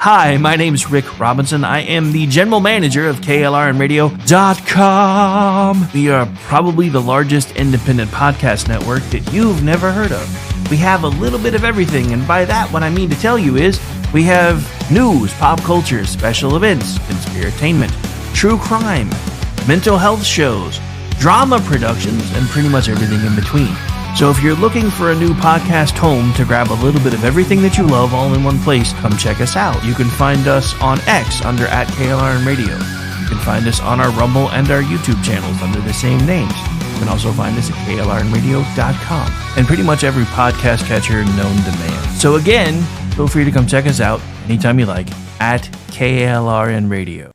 Hi, my name's Rick Robinson. I am the general manager of KLRNradio.com. We are probably the largest independent podcast network that you've never heard of. We have a little bit of everything, and by that, what I mean to tell you is we have news, pop culture, special events, conspiratainment, true crime, mental health shows, drama productions, and pretty much everything in between. So if you're looking for a new podcast home to grab a little bit of everything that you love all in one place, come check us out. You can find us on X under @KLRNradio. You can find us on our Rumble and our YouTube channels under the same names. You can also find us at KLRNradio.com and pretty much every podcast catcher known to man. So again, feel free to come check us out anytime you like at KLRNradio.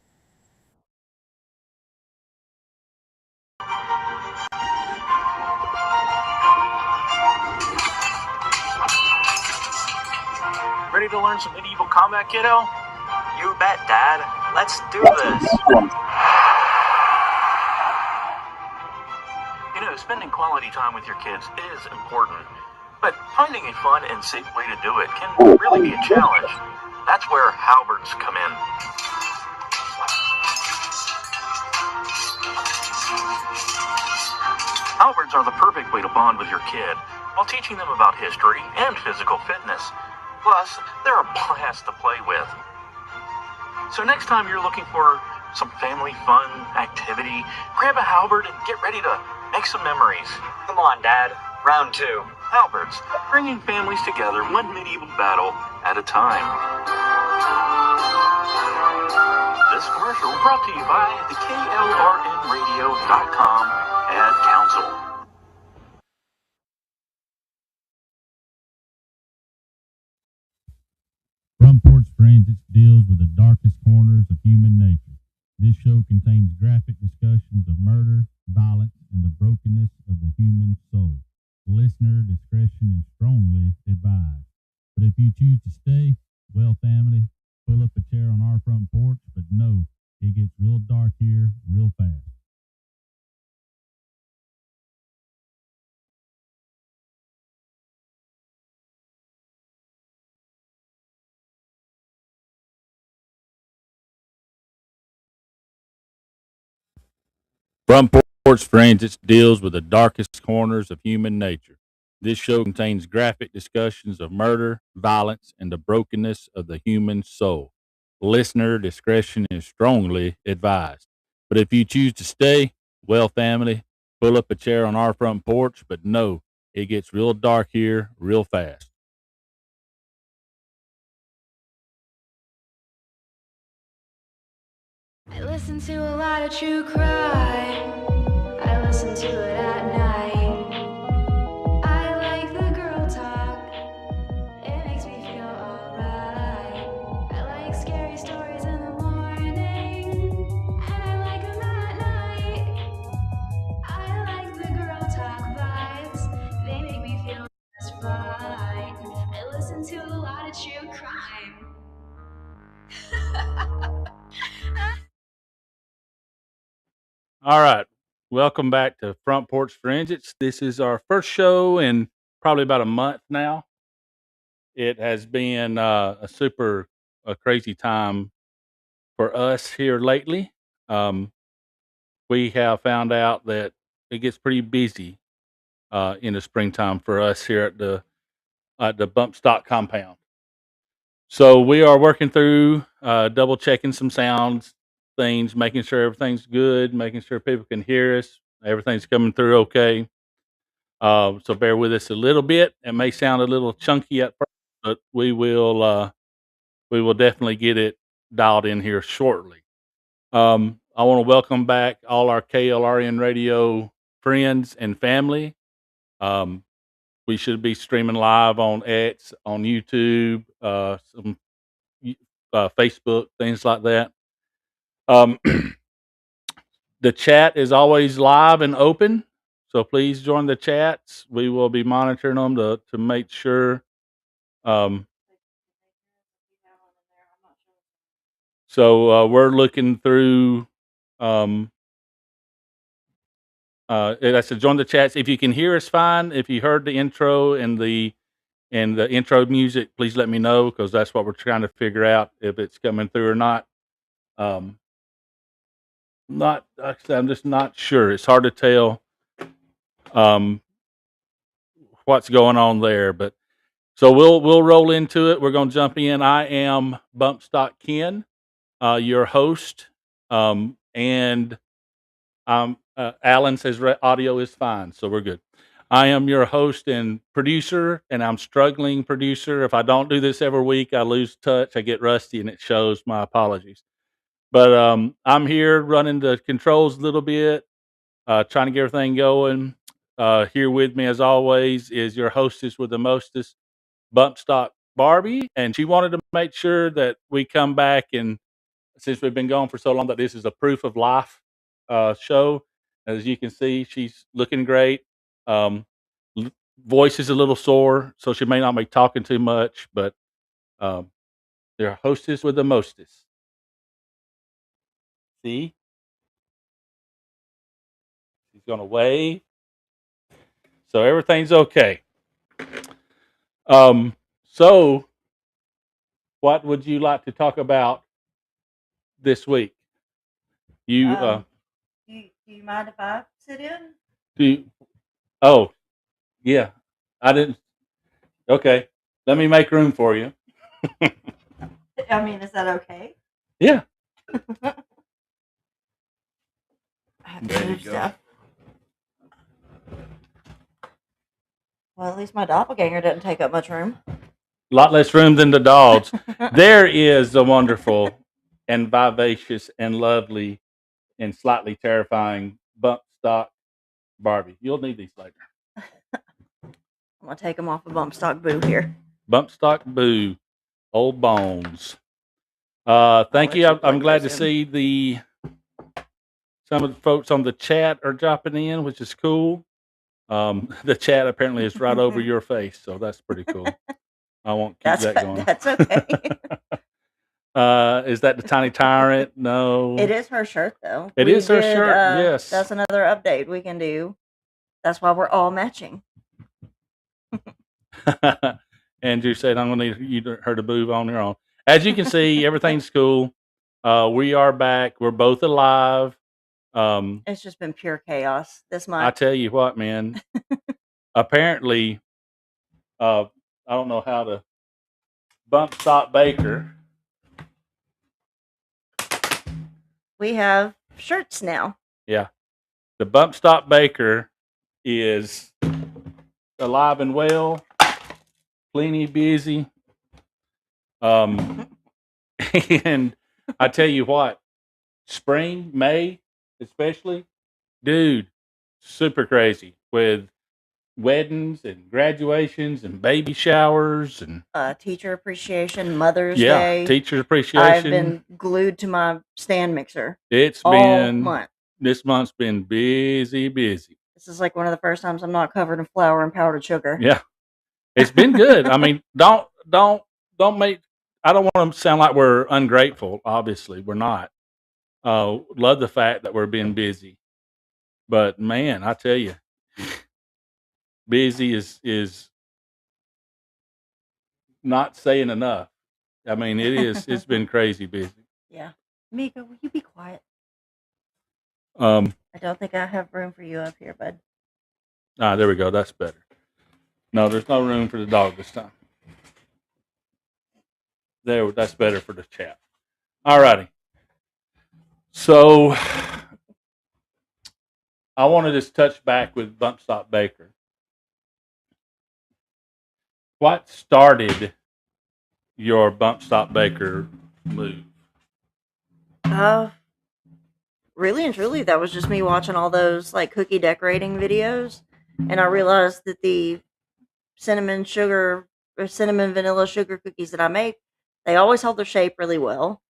Ready to learn some medieval combat, kiddo? You bet, Dad. Let's do this. You know, spending quality time with your kids is important, but finding a fun and safe way to do it can really be a challenge. That's where halberds come in. Halberds are the perfect way to bond with your kid while teaching them about history and physical fitness. Plus, they're a blast to play with. So next time you're looking for some family fun activity, grab a halberd and get ready to make some memories. Come on, Dad. Round 2. Halberds, bringing families together one medieval battle at a time. This commercial brought to you by the KLRNradio.com Ad Council. Front Porch Forensics deals with the darkest corners of human nature. This show contains graphic discussions of murder, violence, and the brokenness of the human soul. Listener discretion is strongly advised. But if you choose to stay, well, family, pull up a chair on our front porch, but know it gets real dark here real fast. Front Porch Forensics deals with the darkest corners of human nature. This show contains graphic discussions of murder, violence, and the brokenness of the human soul. Listener discretion is strongly advised. But if you choose to stay, well, family, pull up a chair on our front porch, but know it gets real dark here real fast. I listen to a lot of true crime. I listen to it at night. I like the girl talk. It makes me feel alright. I like scary stories in the morning, and I like them at night. I like the girl talk vibes. They make me feel just fine. I listen to a lot of true crime. All right. Welcome back to Front Porch Forensics. This is our first show in probably about a month now. It has been a crazy time for us here lately. We have found out that it gets pretty busy in the springtime for us here at the Bump Stock compound. So we are working through double checking some sounds things, making sure everything's good, making sure people can hear us, everything's coming through okay. So bear with us a little bit. It may sound a little chunky at first, but we will definitely get it dialed in here shortly. I want to welcome back all our KLRN radio friends and family. We should be streaming live on X, on YouTube, some Facebook, things like that. The chat is always live and open, so please join the chats. We will be monitoring them to make sure. So we're looking through. I said join the chats if you can hear us fine. If you heard the intro and the And the intro music, please let me know because that's what we're trying to figure out if it's coming through or not. Not, like I said, I'm just not sure. It's hard to tell what's going on there, but so we'll roll into it. We're going to jump in. I am Bump Stock Ken, your host, and Alan says audio is fine, so we're good. I am your host and producer, and I'm struggling producer. If I don't do this every week, I lose touch, I get rusty, and it shows. My apologies. But I'm here running the controls a little bit, trying to get everything going. Here with me, as always, is your hostess with the mostest, Bump Stock Barbie, and she wanted to make sure that we come back, and since we've been gone for so long, that this is a proof of life show. As you can see, she's looking great. Um, Voice is a little sore, so she may not be talking too much, but they're hostess with the mostest. See? She's going to wave. So everything's okay. So what would you like to talk about this week? You Do you mind if I sit in? do you, oh yeah, I didn't. Okay, let me make room for you. I mean, is that okay? Yeah. I have to There you move go. stuff. Well, at least my doppelganger didn't take up much room. A lot less room than the dogs. There is the wonderful and vivacious and lovely and slightly terrifying Bump Stock Barbie. You'll need these later. I'm gonna take them off of Bump Stock Boo here. Bump Stock Boo, old bones. Thank you. I'm glad to see some of the folks on the chat are dropping in, which is cool. The chat apparently is right over your face, so that's pretty cool. I won't keep that going. That's okay. Is that the Tiny Tyrant? No. It is her shirt, though. It is her shirt, yes. That's another update we can do. That's why we're all matching. Andrew said, I'm going to need her to move on her own. As you can see, everything's cool. We are back. We're both alive. It's just been pure chaos this month. I tell you what, man. Apparently, I don't know how to Bump Stock Baker. We have shirts now. Yeah. The Bump Stock Baker is alive and well, plenty busy. And I tell you what, spring, May, especially, dude, super crazy with weddings and graduations and baby showers and Teacher appreciation, Mother's Day. teacher appreciation. I've been glued to my stand mixer It's all been month. This month's been busy. This is like one of the first times I'm not covered in flour and powdered sugar. Yeah, it's been good. I mean, don't make. I don't want to sound like we're ungrateful. Obviously, we're not. Love the fact that we're being busy, but man, I tell you, busy is not saying enough. I mean, it is. It's been crazy busy. Yeah. Mika, will you be quiet? I don't think I have room for you up here, bud. there we go. That's better. No, there's no room for the dog this time. There, that's better for the chat. All righty. So I want to just touch back with Bump Stock Baker. What started your Bump Stock Baker move? Really and truly, that was just me watching all those like cookie decorating videos, and I realized that the cinnamon vanilla sugar cookies that I make, they always hold their shape really well.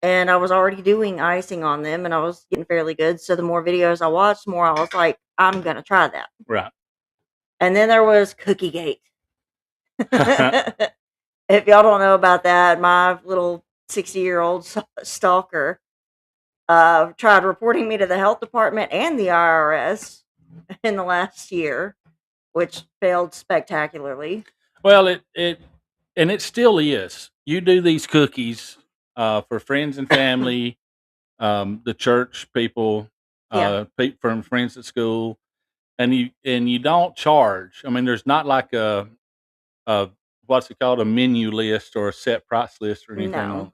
And I was already doing icing on them, and I was getting fairly good. So the more videos I watched, the more I was like, I'm gonna try that. Right. And then there was Cookiegate. If y'all don't know about that, my little 60-year-old stalker tried reporting me to the health department and the IRS in the last year, which failed spectacularly. Well, and it still is. You do these cookies for friends and family, the church people, Yeah. from friends at school, and you don't charge. I mean, there's not like a what's it called, a menu list or a set price list or anything on No.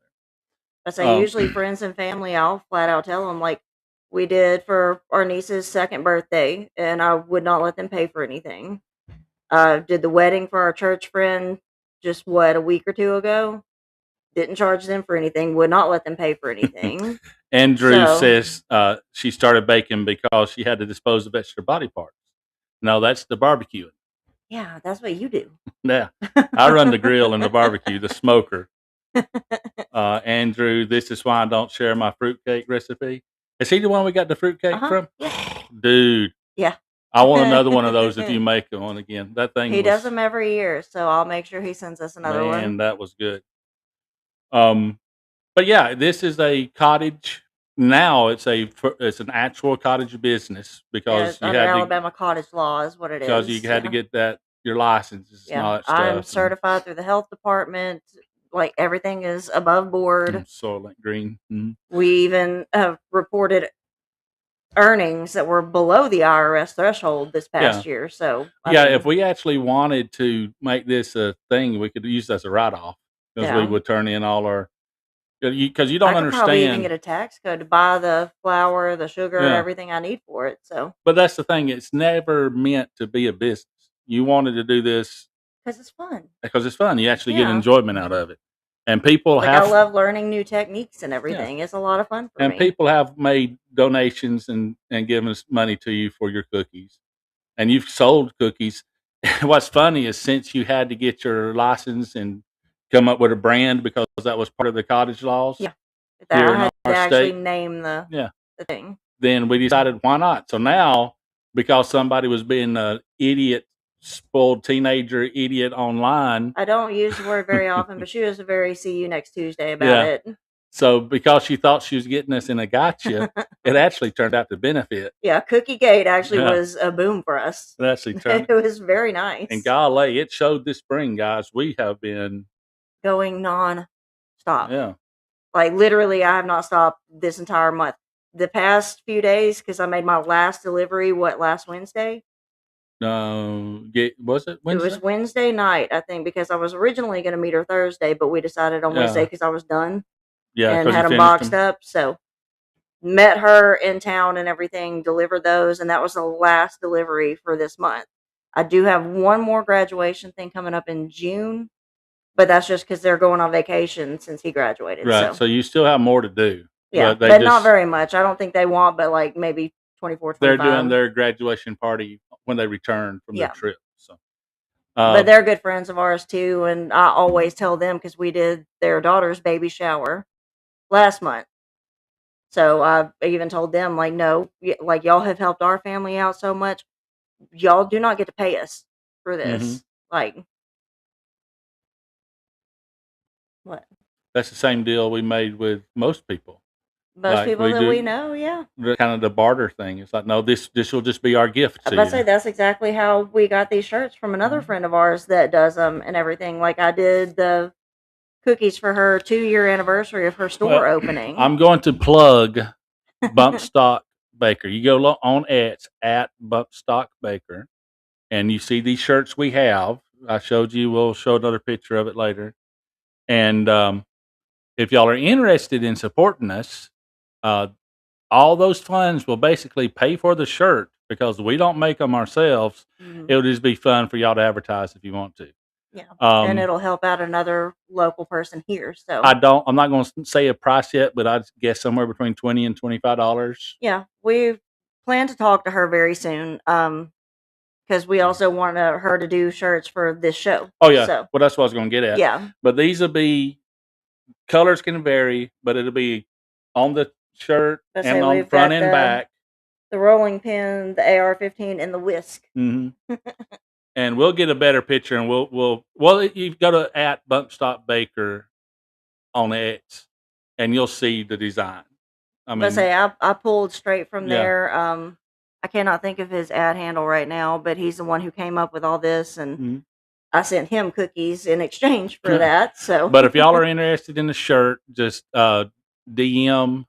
I there. say usually friends and family, I'll flat out tell them like we did for our niece's second birthday, and I would not let them pay for anything. Did the wedding for our church friend just a week or two ago. Didn't charge them for anything. Would not let them pay for anything. Andrew So says she started baking because she had to dispose of extra body parts. No, that's the barbecuing. yeah, that's what you do. Yeah, I run the grill and the barbecue, the smoker. Andrew, this is why I don't share my fruitcake recipe. Is he the one we got the fruitcake from? Yeah. Dude, Yeah. I want another one of those if you make one again. That thing He was, does them every year, so I'll make sure he sends us another man, one. that was good. But yeah, this is a cottage. Now it's an actual cottage business Yeah, because it's you under had to Alabama cottage law is what it is. because you had to get your licenses and all Yeah, that stuff. I'm and certified through the health department. Like everything is above board. Soylent Green. We even have reported earnings that were below the IRS threshold this past year. So I Yeah, mean, if we actually wanted to make this a thing, we could use this as a write-off because we Yeah. would turn in all our because you I don't could probably even get understand. a tax code to buy the flour, the sugar, Yeah, everything I need for it. So but that's the thing; it's never meant to be a business. You wanted to do this because it's fun. because it's fun. You actually get Yeah. enjoyment out of it, and people Like I have love learning new techniques and yeah, everything. It's a lot of fun for and me. people have made donations and given us money to you for your cookies, and you've sold cookies. What's funny is since you had to get your license and come up with a brand because that was part of the cottage laws Yeah. here I in had to our actually state, name the yeah, thing. then we decided why not. So now, because somebody was being an idiot, spoiled teenager idiot online, I don't use the word very often, but she was very see you next Tuesday about yeah. it. So because she thought she was getting us in a gotcha, it actually turned out to benefit. Yeah, Cookie Gate actually Yeah, was a boom for us. it actually It turned. was very And nice. golly, it showed this spring, guys. We have been, Going non-stop. yeah. Like literally, I have not stopped this entire month. The past few days, because I made my last delivery, last Wednesday? Was it It Wednesday? was Wednesday night, I think, because I was originally going to meet her Thursday, but we decided on Wednesday Yeah, because I was done yeah, and because you had them finished boxed them. up. So met her in town and everything, delivered those, and that was the last delivery for this month. I do have one more graduation thing coming up in June, but that's just because they're going on vacation since he graduated. Right. So So you still have more to do, yeah, but they but not just very much. I don't think they want, but like maybe 24, they're doing 25. their graduation party when they return from their Yeah. trip. So, But they're good friends of ours too, and I always tell them because we did their daughter's baby shower last month. So I even told them like, no, like y'all have helped our family out so much. Y'all do not get to pay us for hmm this. Like what? that's the same deal we made with most people. Most Like people we that we do know, yeah. kind of the barter thing. It's like, no, this will just be our gift I to was about to say you. that's exactly how we got these shirts from another Mhm. friend of ours that does them and everything. Like I did the cookies for her 2-year anniversary of her store Well, opening. I'm going to plug Bump Stock Baker. You go on X at Bump Stock Baker, and you see these shirts we have. I showed you. We'll show another picture of it later. And if y'all are interested in supporting us, uh, all those funds will basically pay for the shirt because we don't make them ourselves. Mhm. It'll just be fun for y'all to advertise if you want to. Yeah, and Um, it'll help out another local person here. So I'm not going to say a price yet, but I'd guess somewhere between $20 and $25. yeah, we plan to talk to her very soon. Because we also want her to do shirts for this show. Oh yeah, So well that's what I was going to get at. yeah, But these will be colors can vary, but it'll be on the shirt let's and say on we've front got and back. the rolling pin, the AR-15, and the whisk. hmm And we'll get a better picture, and you go to at Bump Stock Baker on X, and you'll see the design. I Let's mean, say I pulled straight from yeah, there. I cannot think of his ad handle right now, but he's the one who came up with all this, and mhm. I sent him cookies in exchange for Yeah. that. So, But if y'all are interested in the shirt, just DM.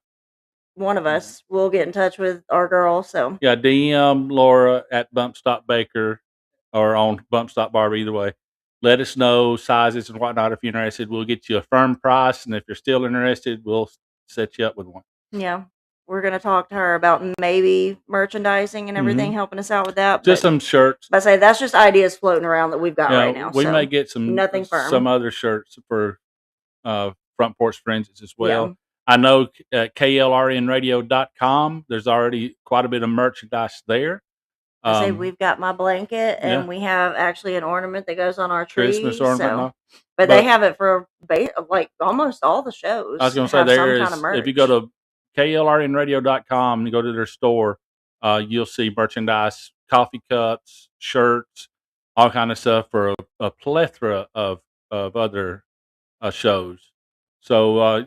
one of us will get in touch with our girl. So, Yeah, DM Laura at Bump Stop Baker or on Bump Stop Barber, either way. Let us know sizes and whatnot if you're interested. We'll get you a firm price, and if you're still interested, we'll set you up with one. yeah, we're going to talk to her about maybe merchandising and everything, helping us out with that. Just But some shirts. I say that's just ideas floating around that we've got right now. We so, may get nothing firm. some other shirts for Front Porch Fringes as well. Yeah. I know at klrnradio.com, there's already quite a bit of merchandise there. I say we've got my blanket, and yeah. we have actually an ornament that goes on our tree. Christmas ornament. and all. But they have it for like almost all the shows. I was going to say have some there kind is, of merch. if you go to klrnradio.com and you go to their store, you'll see merchandise, coffee cups, shirts, all kind of stuff for a plethora of other shows. So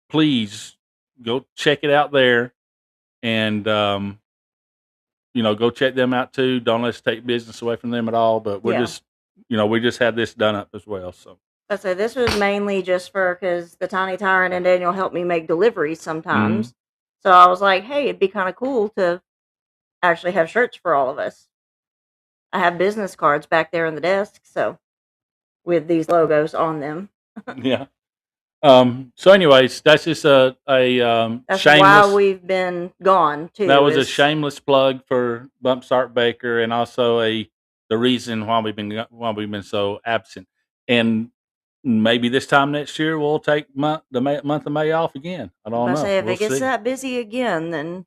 please go check it out there, and go check them out too. Don't let's take business away from them at all. But we're just, we just had this done up as well. So I say this was mainly just because the Tiny Tyrant and Daniel help me make deliveries sometimes. So I was like, hey, it'd be kind of cool to actually have shirts for all of us. I have business cards back there in the desk, so with these logos on them. yeah. So anyways, that's just a That's shameless. why we've been gone too. That was a shameless plug for Bump Start Baker, and also the reason why we've been so absent. And maybe this time next year we'll take month of May off again. I don't know. Say if it gets that busy again, then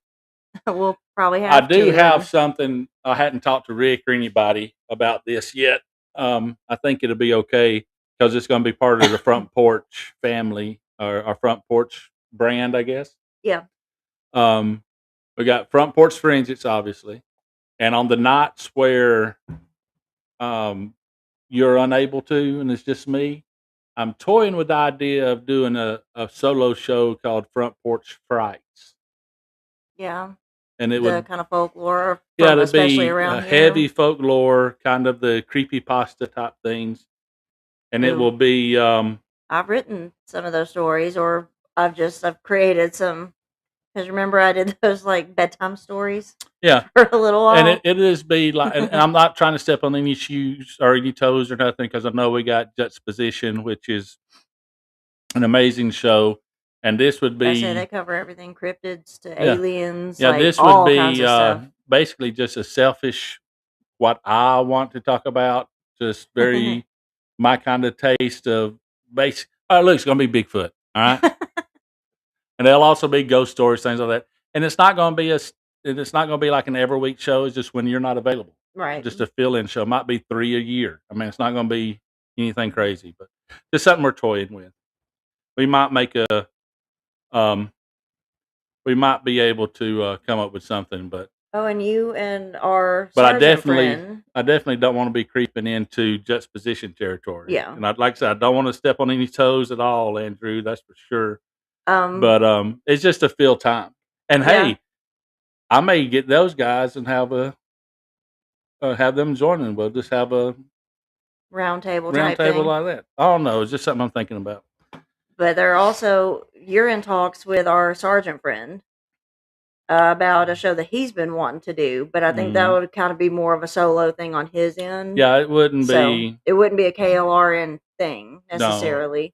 we'll probably have. I do have something. I hadn't talked to Rick or anybody about this yet. I think it'll be okay because it's going to be part of the Front Porch family or our Front Porch brand, I guess. Yeah. We got Front Porch Fringes, obviously, and on the nights where you're unable to, and it's just me, I'm toying with the idea of doing a solo show called Front Porch Frights. Yeah. And it the would kind of folklore, it'd especially be around here. heavy folklore, kind of the creepypasta type things, and it will be. I've written some of those stories, or I've created some. Because remember, I did those like bedtime stories. Yeah, for a little while, and it is be like, and I'm not trying to step on any shoes or any toes or nothing, because I know we got Juxtaposition, which is an amazing show. And this would be. I say they cover everything: cryptids to aliens. Yeah, like, this all would kinds be of stuff. basically just a selfish, what I want to talk about, just very my kind of taste of basic. Oh, look, it's going to be Bigfoot, all right, and there'll also be ghost stories, things like that. And it's not going to be it's not going to be like an every week show. It's just when you're not available, right? Just a fill-in show. It might be 3 a year. I mean, it's not going to be anything crazy, but just something we're toying with. We might make a. We might be able to come up with something, but and you and our but I sergeant definitely don't want to be creeping into Juxtaposition territory. Yeah. And like I said, I don't want to step on any toes at all, Andrew. That's for sure. friend. But it's just to fill time. And hey, I may get those guys and have them joining. We'll just have a round table like that. I don't know. It's just something I'm thinking about. But you're in talks with our sergeant friend about a show that he's been wanting to do. But I think that would kind of be more of a solo thing on his end. Yeah, it wouldn't be. It wouldn't be a KLRN thing necessarily. No.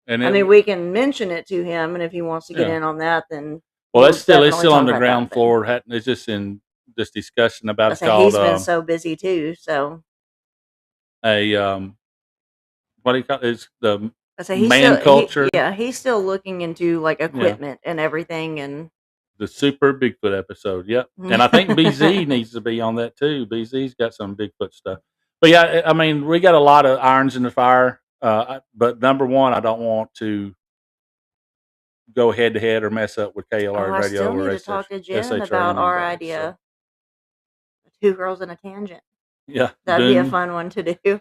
And I mean, we can mention it to him, and if he wants to get in on that, then it's still on the ground floor. It's just in this discussion about it called. He's been so busy too. So what do you call it? It's the he's man culture. He's still looking into like equipment and everything, and the Super Bigfoot episode. Yep, and I think BZ needs to be on that too. BZ's got some Bigfoot stuff. But yeah, I mean, we got a lot of irons in the fire. But number one, I don't want to go head to head or mess up with KLR Radio. I still need to talk to Jen about our idea. 2 Girls in a Tangent. Yeah, that'd be a fun one to do.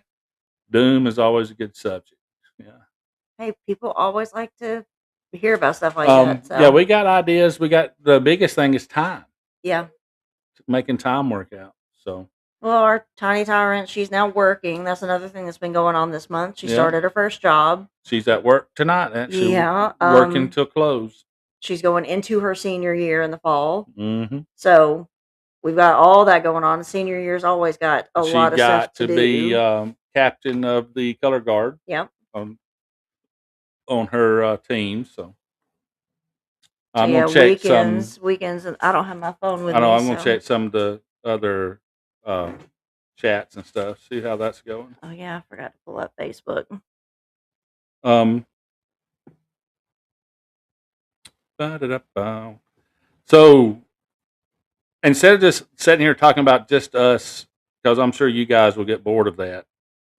Doom is always a good subject. Yeah. Hey, people always like to hear about stuff like that. So. Yeah, we got ideas. We got the biggest thing is time. Yeah. Making time work out. So. Well, our tiny tyrant, she's now working. That's another thing that's been going on this month. She Yeah. started her first job. She's at work tonight, actually. Yeah. Working till close. She's going into her senior year in the fall. Mm-hmm. So we've got all that going on. The senior year's always got a She lot of stuff got to do. be captain of the color guard Yep. on her team. So So I'm yeah, gonna check some. weekends, and I don't have my phone with I know me. I'm gonna so- check some of the other chats and stuff. See how that's going. Oh yeah, I forgot to pull up Facebook. Ba-da-da-bow. So instead of just sitting here talking about just us, because I'm sure you guys will get bored of that.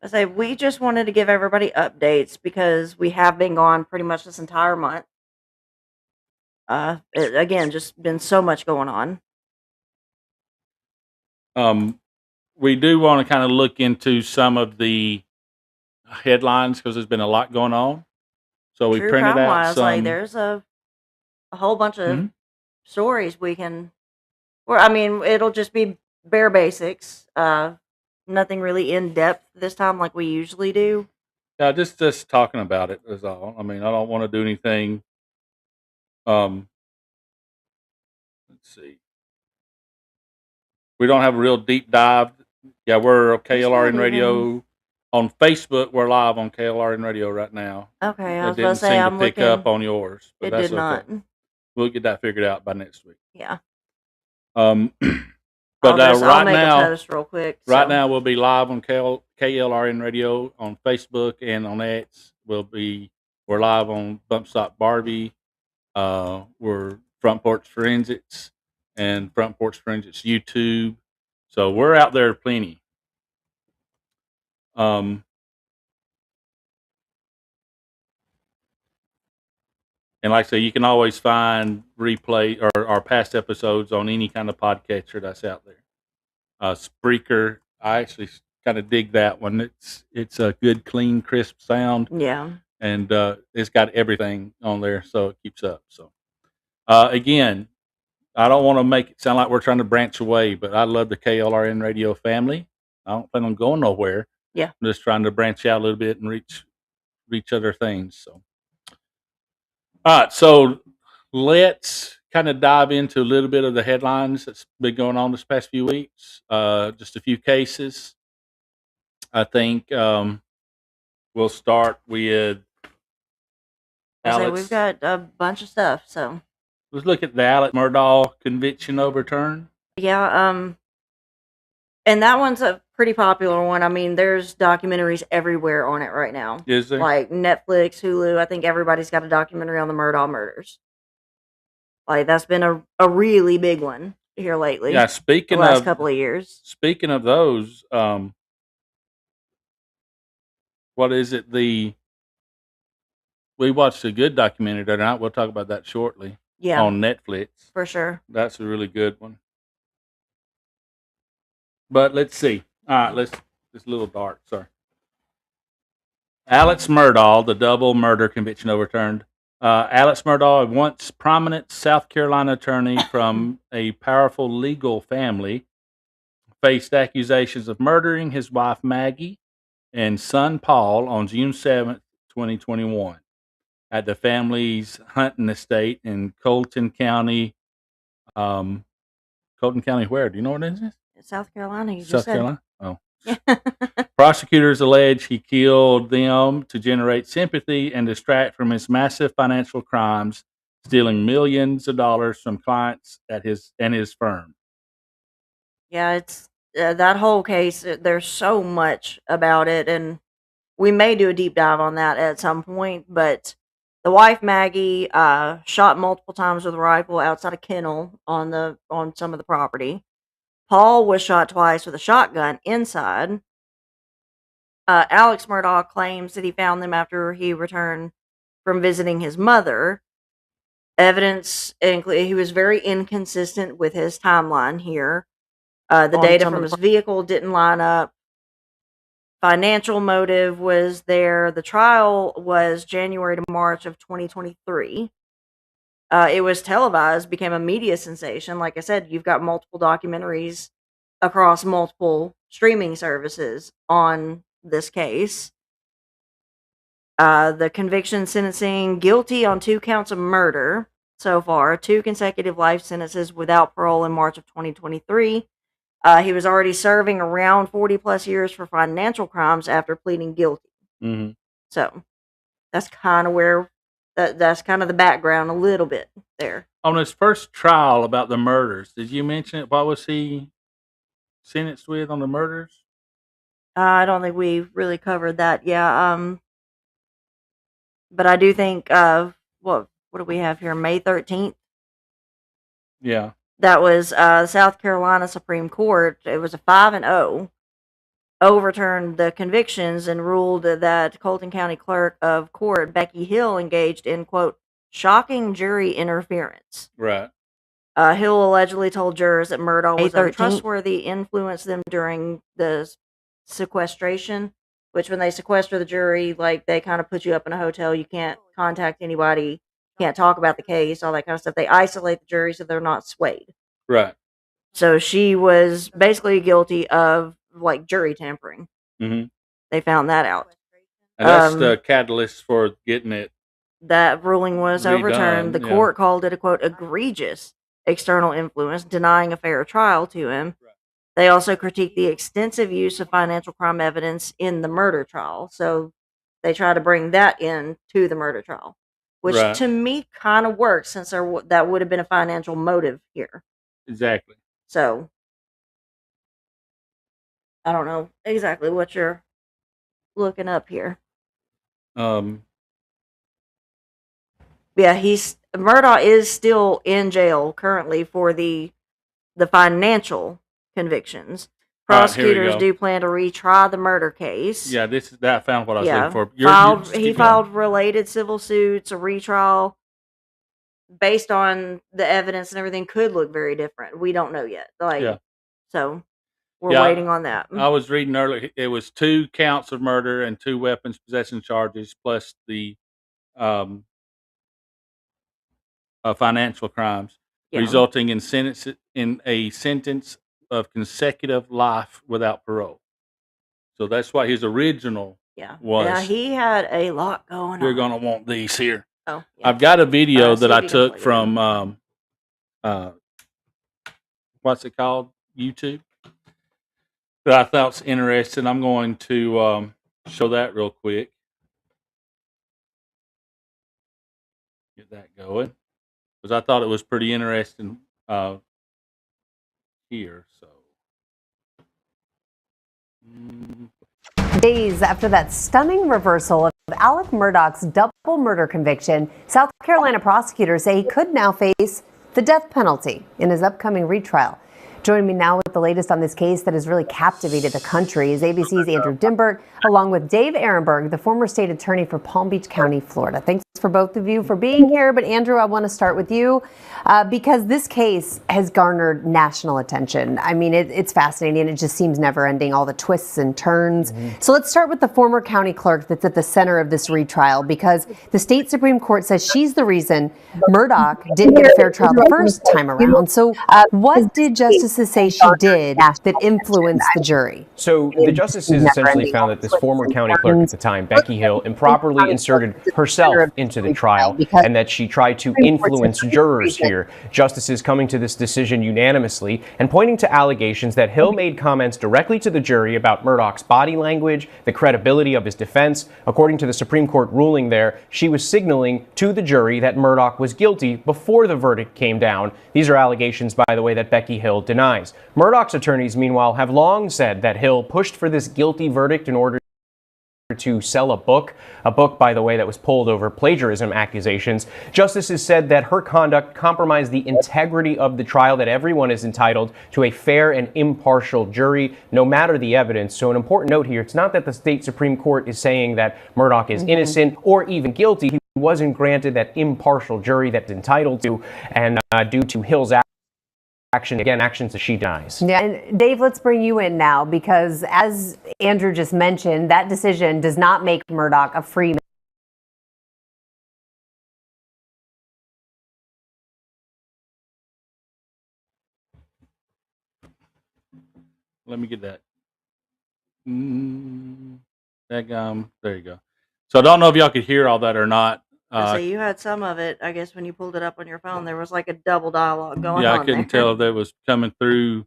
I say we just wanted to give everybody updates because we have been gone pretty much this entire month. Again, just been so much going on. We do want to kind of look into some of the headlines because there's been a lot going on. So we True printed crime out wise, some. like there's a whole bunch of Mhm. stories we can. Well, I mean, it'll just be bare basics. Nothing really in depth this time like we usually do. Yeah, just talking about it is all. I mean, I don't want to do anything. Let's see. We don't have a real deep dive. Yeah, we're KLRN not Radio on Facebook. We're live on KLRN Radio right now. Okay, I It was about didn't to say seem I'm to pick looking. up on yours, but It that's did not. okay. We'll get that figured out by next week. Yeah. But I'll right make a now, post real quick. right so. now we'll be live on KLRN Radio on Facebook and on X. We're live on Bump Stop Barbie. We're Front Porch Forensics and Front Porch Forensics YouTube. So we're out there plenty. And like I say, you can always find replay or our past episodes on any kind of podcatcher that's out there. Spreaker, I actually kind of dig that one. It's a good, clean, crisp sound, Yeah. and it's got everything on there, so it keeps up. So again, I don't want to make it sound like we're trying to branch away, but I love the KLRN Radio family. I don't plan on going nowhere. Yeah. I'm just trying to branch out a little bit and reach other things. So, all right. So let's kind of dive into a little bit of the headlines that's been going on this past few weeks. Just a few cases. I think we'll start with Alex. We've got a bunch of stuff. So Let's look at the Alex Murdaugh conviction overturned. yeah. And that one's a pretty popular one. I mean, there's documentaries everywhere on it right now. Is there? Like Netflix, Hulu. I think everybody's got a documentary on the Murdaugh murders. Like that's been a really big one here lately. Yeah. the Speaking last of couple of years. Speaking of those, what is it? We watched a good documentary tonight. We'll talk about that shortly Yeah, on Netflix. for sure. That's a really good one. But let's see. All right, it's a little dark. Sorry. Alex Murdaugh, the double murder conviction overturned. Alex Murdaugh, a once prominent South Carolina attorney from a powerful legal family, faced accusations of murdering his wife Maggie and son Paul on June 7th, 2021, at the family's hunting estate in Colton County. Colton County, where? Do you know what it is? South Carolina. You just South said. Carolina? Oh. Prosecutors allege he killed them to generate sympathy and distract from his massive financial crimes, stealing millions of dollars from clients at his firm. Yeah, it's that whole case. There's so much about it, and we may do a deep dive on that at some point. But the wife Maggie shot multiple times with a rifle outside a kennel on some of the property. Paul was shot twice with a shotgun inside. Alex Murdaugh claims that he found them after he returned from visiting his mother. Evidence he was very inconsistent with his timeline here. The data from his vehicle didn't line up. Financial motive was there. The trial was January to March of 2023. It was televised, became a media sensation. Like I said, you've got multiple documentaries across multiple streaming services on this case. The conviction sentencing guilty on 2 counts of murder so far, 2 consecutive life sentences without parole in March of 2023. He was already serving around 40 plus years for financial crimes after pleading guilty. Mm-hmm. So that's kind of where that's kind of the background a little bit there. On his first trial about the murders, did you mention it? What was he sentenced with on the murders? I don't think we really covered that. Yeah. But I do think what do we have here? May 13th. Yeah. That was South Carolina Supreme Court. It was a 5-0. Overturned the convictions and ruled that Colton County Clerk of Court Becky Hill engaged in, quote, shocking jury interference. Right. Hill allegedly told jurors that Murdaugh was untrustworthy, influenced them during the sequestration, which when they sequester the jury, like they kind of put you up in a hotel. You can't contact anybody, can't talk about the case, all that kind of stuff. They isolate the jury so they're not swayed. Right. So she was basically guilty of like jury tampering. Mm-hmm. They found that out. And that's the catalyst for getting it. That ruling was redone, overturned. The court called it a, quote, egregious external influence, denying a fair trial to him. Right. They also critiqued the extensive use of financial crime evidence in the murder trial. So they try to bring that in to the murder trial, which to me kind of works since that would have been a financial motive here. Exactly. So I don't know exactly what you're looking up here. Yeah, Murdaugh is still in jail currently for the financial convictions. Prosecutors do plan to retry the murder case. Yeah, that found what I was looking for. He filed related civil suits. A retrial based on the evidence and everything could look very different. We don't know yet. So we're waiting on that. I was reading earlier. It was 2 counts of murder and 2 weapons possession charges, plus the financial crimes, resulting in a sentence of consecutive life without parole. So that's why his original was. Yeah, he had a lot going on. You're gonna want these here. Oh, yeah. I've got a video that I took from what's it called? YouTube. That I thought's interesting. I'm going to show that real quick. Get that going. Because I thought it was pretty interesting here. So, days after that stunning reversal of Alec Murdaugh's double murder conviction, South Carolina prosecutors say he could now face the death penalty in his upcoming retrial. Joining me now with the latest on this case that has really captivated the country is ABC's Andrew Dimbert, along with Dave Ehrenberg, the former state attorney for Palm Beach County, Florida. Thanks for both of you for being here. But Andrew, I want to start with you because this case has garnered national attention. I mean, it's fascinating. It just seems never ending, all the twists and turns. Mm-hmm. So let's start with the former county clerk that's at the center of this retrial, because the state Supreme Court says she's the reason Murdaugh didn't get a fair trial the first time around. So what did justices say she did that influenced the jury? So the justices essentially found that this former county clerk at the time, Becky Hill, improperly inserted herself into the trial and that she tried to influence jurors here. Justices coming to this decision unanimously and pointing to allegations that Hill made comments directly to the jury about Murdaugh's body language, the credibility of his defense. According to the Supreme Court ruling there, she was signaling to the jury that Murdaugh was guilty before the verdict came down. These are allegations, by the way, that Becky Hill denies. Murdaugh's attorneys, meanwhile, have long said that Hill pushed for this guilty verdict in order to sell a book, by the way, that was pulled over plagiarism accusations. Justices said that her conduct compromised the integrity of the trial, that everyone is entitled to a fair and impartial jury, no matter the evidence. So an important note here, it's not that the state Supreme Court is saying that Murdaugh is innocent or even guilty. He wasn't granted that impartial jury that's entitled to, and due to Hill's actions that she denies. Yeah, and Dave, let's bring you in now, because as Andrew just mentioned, that decision does not make Murdaugh a free man. Let me get that There you go. So I don't know if y'all could hear all that or not. So you had some of it. I guess when you pulled it up on your phone, there was like a double dialogue going Yeah, on I couldn't there. tell if that was coming through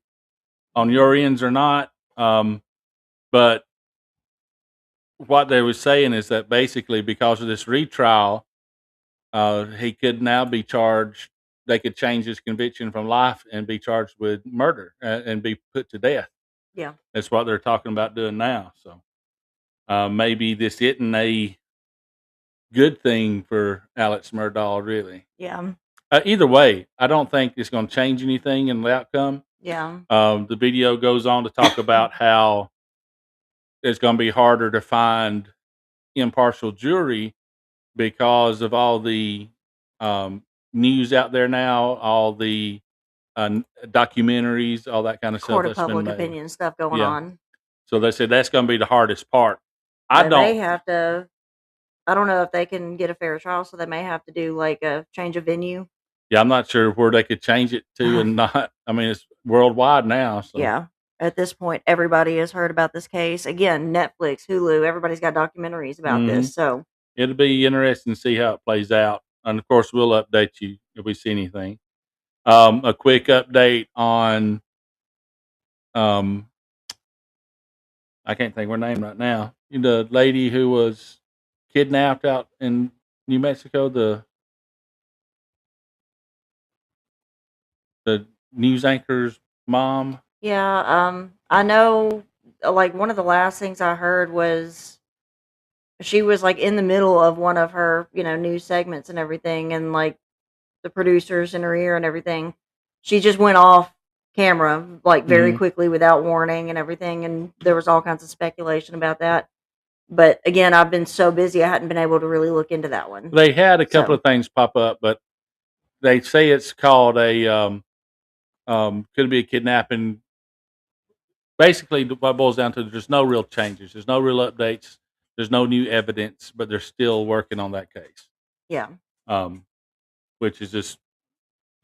on your ends or not. But what they were saying is that basically because of this retrial, he could now be charged. They could change his conviction from life and be charged with murder and be put to death. Yeah. That's what they're talking about doing now. So maybe this isn't a good thing for Alex Murdaugh, really. Yeah. Either way, I don't think it's going to change anything in the outcome. Yeah. The video goes on to talk about how it's going to be harder to find impartial jury because of all the news out there now, all the documentaries, all that kind of Court stuff of that's been public made. opinion stuff going Yeah. on. So they said that's going to be the hardest part. I They don't. may have to. I don't know if they can get a fair trial, so they may have to do like a change of venue. Yeah, I'm not sure where they could change it to and not. I mean, it's worldwide now. So. Yeah. At this point, everybody has heard about this case. Again, Netflix, Hulu, everybody's got documentaries about this. So It'll be interesting to see how it plays out. And of course, we'll update you if we see anything. A quick update on, I can't think of her name right now. The lady who was kidnapped out in New Mexico, the news anchor's mom. yeah, I know. Like one of the last things I heard was she was like in the middle of one of her, news segments and everything, and like the producers in her ear and everything. She just went off camera like very quickly without warning and everything, and there was all kinds of speculation about that. But again, I've been so busy I hadn't been able to really look into that one. They had a couple So- of things pop up, but they say it's called a could be a kidnapping. Basically, what it boils down to, there's no real changes. There's no real updates. There's no new evidence, but they're still working on that case. Yeah. Which is just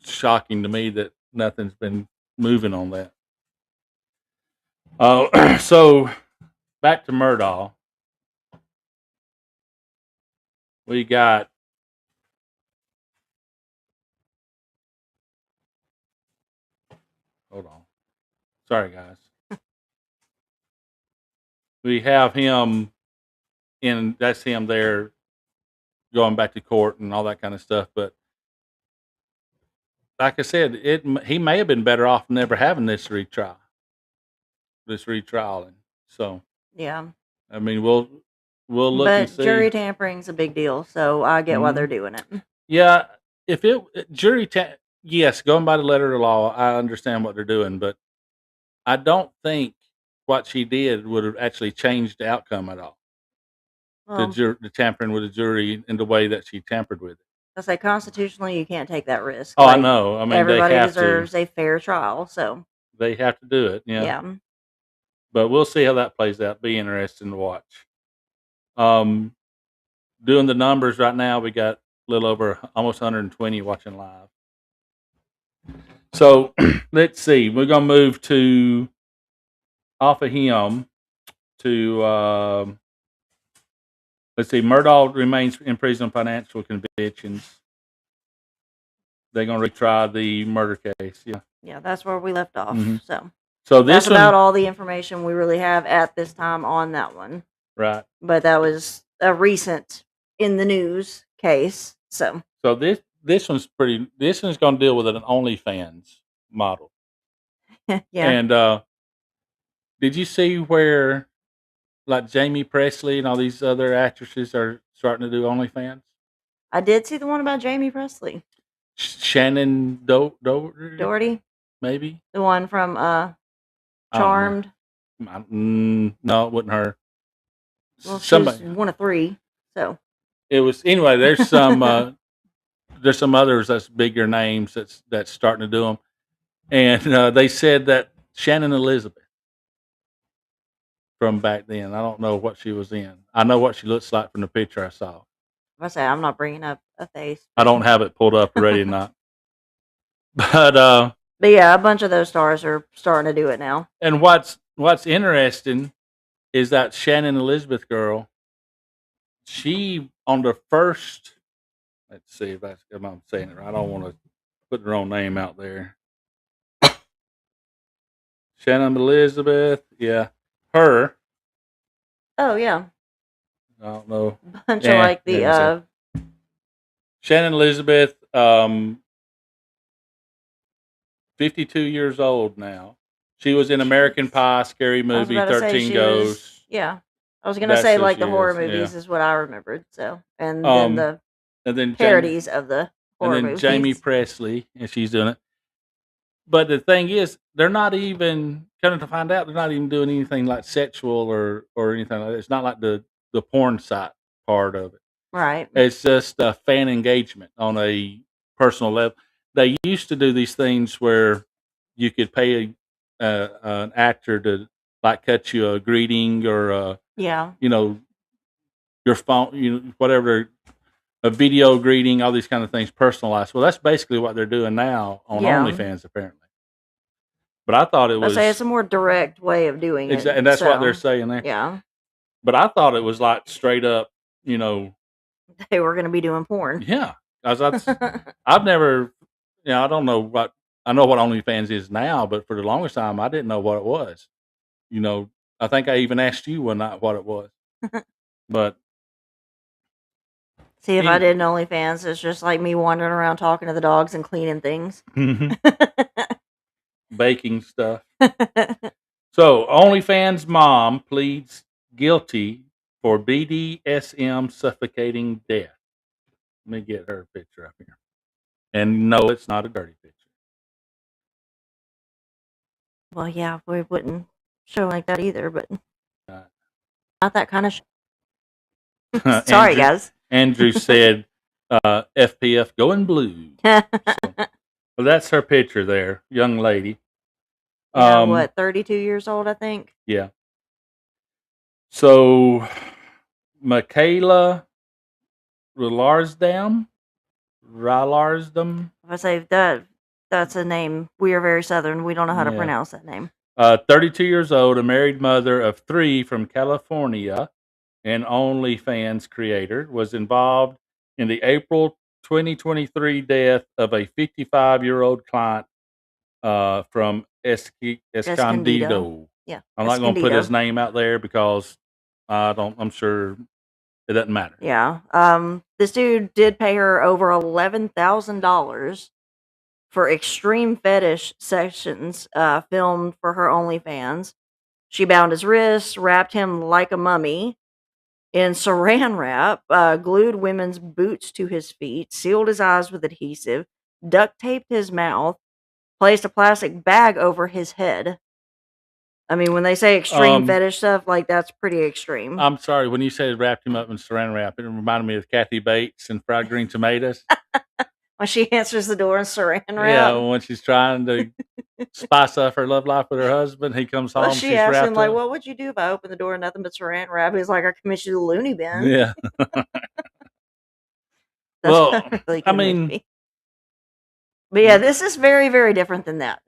shocking to me that nothing's been moving on that. So back to Murdaugh. We got hold on. Sorry, guys. We have him that's him there going back to court and all that kind of stuff. But like I said, he may have been better off never having this retrial. And so, Yeah. I mean, we'll look But and see. jury tampering's a big deal, so I get why they're doing it. Yeah, if yes, going by the letter of the law, I understand what they're doing, but I don't think what she did would have actually changed the outcome at all. Well, The tampering with the jury in the way that she tampered with it. I say constitutionally, you can't take that risk. Oh, I Like, know. I mean, everybody they have deserves to. a fair trial. So They have to do it. Yeah. yeah. But we'll see how that plays out. Be interesting to watch. Doing the numbers right now, we got a little over almost 120 watching live. So let's see. We're gonna move to off of him to let's see. Murdaugh remains in prison on financial convictions. They're gonna retry the murder case. Yeah. Yeah, that's where we left off. Mhm. So this that's about one, all the information we really have at this time on that one. right? But that was a recent in the news case. So So this one's pretty. This one's gonna deal with an OnlyFans model. yeah. And did you see where like Jamie Presley and all these other actresses are starting to do OnlyFans? I did see the one about Jamie Presley. Shannon Doherty, maybe. the one from I don't know. Charmed. No, it wasn't her. Well, she's Somebody. one of three. So It was anyway. There's some. There's some others that's bigger names that's starting to do them, and they said that Shannon Elizabeth from back then. I don't know what she was in. I know what she looks like from the picture I saw. I say I'm not bringing up a face. I don't have it pulled up already or not. But But yeah, a bunch of those stars are starting to do it now. and what's interesting is that Shannon Elizabeth girl. She on the first. Let's see if I'm saying it right. I don't want to put the wrong name out there. Shannon Elizabeth, yeah, her. Oh yeah, I don't know. bunch of like let me see. the Shannon Elizabeth, 52 years old now. She was in American Pie, Scary I was Movie, about to say 13 she Goes. was. Yeah, I was gonna That's say who like she the horror is. Yeah. movies is what I remembered. So and then Um, the and then Jamie, parodies of the and horror then Jamie movies. Presley, and she's doing it. But the thing is, they're not even coming to find out they're not even doing anything like sexual or anything like that. It's not like the porn site part of it. Right. It's just fan engagement on a personal level. They used to do these things where you could pay an actor to like cut you a greeting or Yeah. your phone, whatever, a video greeting, all these kind of things personalized. Well, that's basically what they're doing now on Yeah. OnlyFans, apparently. But I thought it I was say it's a more direct way of doing it. and that's what they're So saying there. yeah, But I thought it was like straight up, you know, they were gonna be doing porn. yeah. 'Cause I've never, I don't know I know what OnlyFans is now, but for the longest time, I didn't know what it was. I think I even asked you one night what it was. But See, if I Any- did an OnlyFans, it's just like me wandering around talking to the dogs and cleaning things. baking stuff. So, OnlyFans mom pleads guilty for BDSM suffocating death. Let me get her picture up here. And no, it's not a dirty picture. Well, yeah, we wouldn't show like that either, but Uh, not that kind of. Sorry, Andrew, guys. Andrew said, FPF going blue. Yeah, Well, that's her picture there, young lady. what, 32 years old, I think. Yeah. So, Michaela Rilarsdam. If I say that's a name. We are very southern. We don't know how to Yeah. pronounce that name. 32 years old, a married mother of 3 from California, and OnlyFans creator, was involved in the April 2023 death of a 55-year-old client from Escondido. Yeah, I'm not going to put his Escondido. name out there because I'm sure it doesn't matter. Yeah. This dude did pay her over $11,000 for extreme fetish sessions filmed for her OnlyFans. She bound his wrists, wrapped him like a mummy in saran wrap, glued women's boots to his feet, sealed his eyes with adhesive, duct taped his mouth, placed a plastic bag over his head. I mean, when they say extreme fetish stuff, like that's pretty extreme. I'm sorry, when you said wrapped him up in saran wrap, it reminded me of Kathy Bates and fried green tomatoes. When she answers the door in saran wrap. Yeah, when she's trying to spice up her love life with her husband, he comes home. Well, she's she asked him, wrapped like, up. what would you do if I opened the door and nothing but saran wrap? He's like, I commit you to the loony bin. Yeah. That's Well, a really I good mean, movie. But yeah, this is very, very different than that.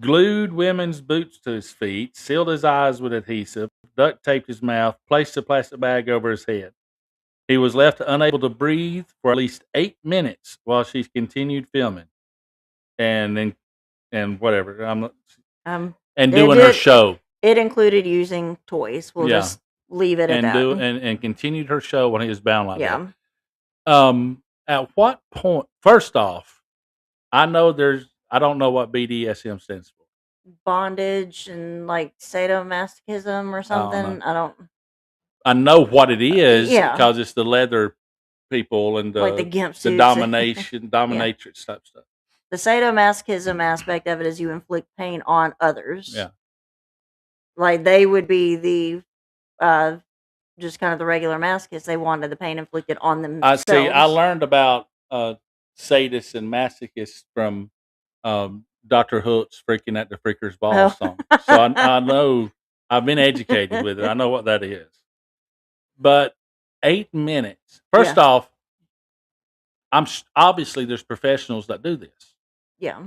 glued women's boots to his feet, sealed his eyes with adhesive, duct taped his mouth, placed a plastic bag over his head. He was left unable to breathe for at least 8 minutes while she continued filming, and whatever. Um, And it doing her did- show, It included using toys. We'll Yeah. just leave it at and that. and continued her show when he was bound like Yeah. that. At what point? First off, I don't know what BDSM stands for. Bondage and like sadomasochism or something. I don't I know what it is Yeah. because it's the leather people and like the gimp the suits. dominatrix type stuff. The sadomasochism aspect of it is you inflict pain on others. Yeah. Like they would be the just kind of the regular masochists. They wanted the pain inflicted on I themselves. see. I learned about sadists and masochists from Dr. Hook's "Freaking at the Freaker's Ball" Oh. song, so I know I've been educated with it. I know what that is. But 8 minutes. First off, obviously there's professionals that do this. Yeah.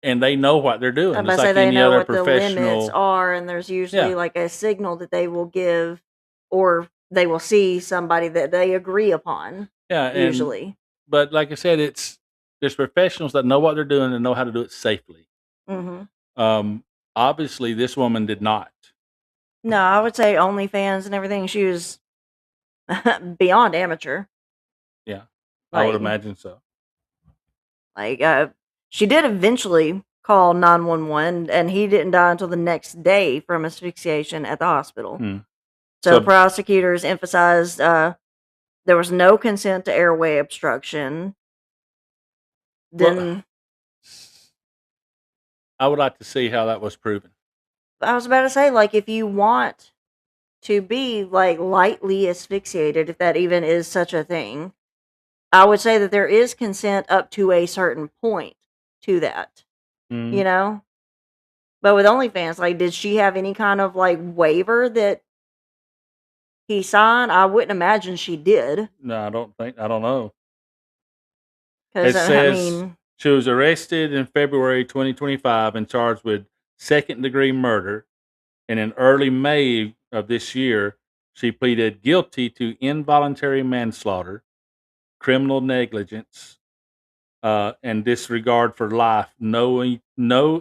and they know what they're doing. I'm It's about to say like they any know other what the limits professional. are, and there's usually Yeah, like a signal that they will give, or they will see somebody that they agree upon. yeah, and Usually. but like I said, there's professionals that know what they're doing and know how to do it safely. hmm Obviously, this woman did not. No, I would say OnlyFans and everything. She was beyond amateur. Yeah, I would Like, imagine so. like she did eventually call 911, and he didn't die until the next day from asphyxiation at the hospital. Hmm. So So, prosecutors emphasized there was no consent to airway obstruction. well, Then I would like to see how that was proven. I was about to say, like, if you want to be like lightly asphyxiated, if that even is such a thing, I would say that there is consent up to a certain point to that, Mhm. you know? But with OnlyFans, like, did she have any kind of like waiver that he signed? I wouldn't imagine she did. No, I don't know. Because, It I says mean, she was arrested in February 2025 and charged with second-degree murder. And in early May of this year, she pleaded guilty to involuntary manslaughter, criminal negligence, and disregard for life. No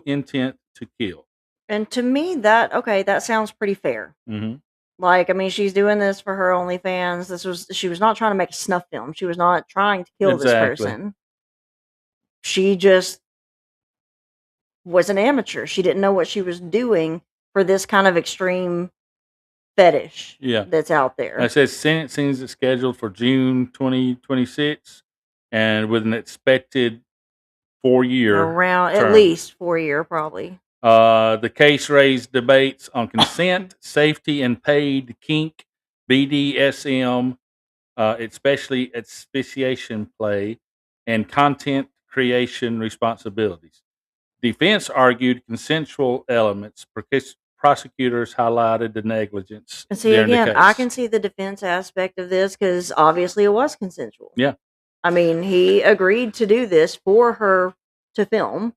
intent to kill. and to me, that sounds pretty fair. Hmm. Like, I mean, she's doing this for her OnlyFans. She was not trying to make a snuff film. She was not trying to kill this Exactly. person. She just was an amateur. She didn't know what she was doing for this kind of extreme fetish Yeah. that's out It there. says sentencing is scheduled for June 2026, and with an expected 4-year Around at term. least 4 year, probably. The case raised debates on consent, safety, and paid kink, BDSM, especially asphyxiation play, and content creation responsibilities. Defense argued consensual elements. Prosecutors highlighted the negligence And see, during the again, I case. can see the defense aspect of this because obviously it was consensual. Yeah. I mean, he agreed to do this for her to film,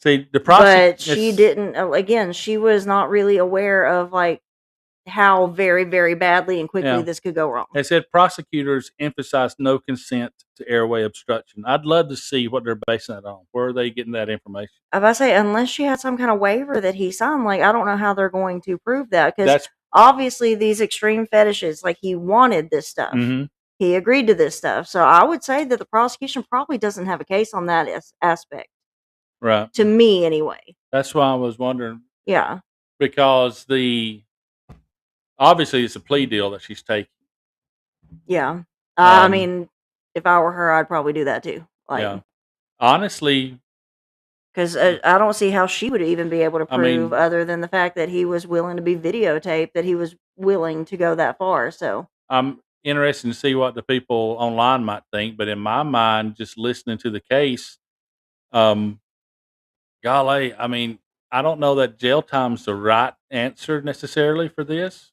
See, the but she didn't. Again, she was not really aware of like how very, very badly and quickly Yeah. this could go wrong. They said prosecutors emphasized no consent to airway obstruction. I'd love to see what they're basing that on. Where are they getting that information? If I say, unless she had some kind of waiver that he signed, like, I don't know how they're going to prove that because That's obviously these extreme fetishes, like, he wanted this stuff. hmm He agreed to this stuff. So I would say that the prosecution probably doesn't have a case on that aspect, right. to me anyway. That's why I was wondering Yeah. because obviously it's a plea deal that she's taking. Yeah. I Um, mean, if I were her, I'd probably do that too. Like, yeah. Honestly, because I don't see how she would even be able to I prove mean, other than the fact that he was willing to be videotaped, that he was willing to go that far. So, I'm interested to see what the people online might think. But in my mind, just listening to the case, um, golly, I mean, I don't know that jail time's the right answer necessarily for this.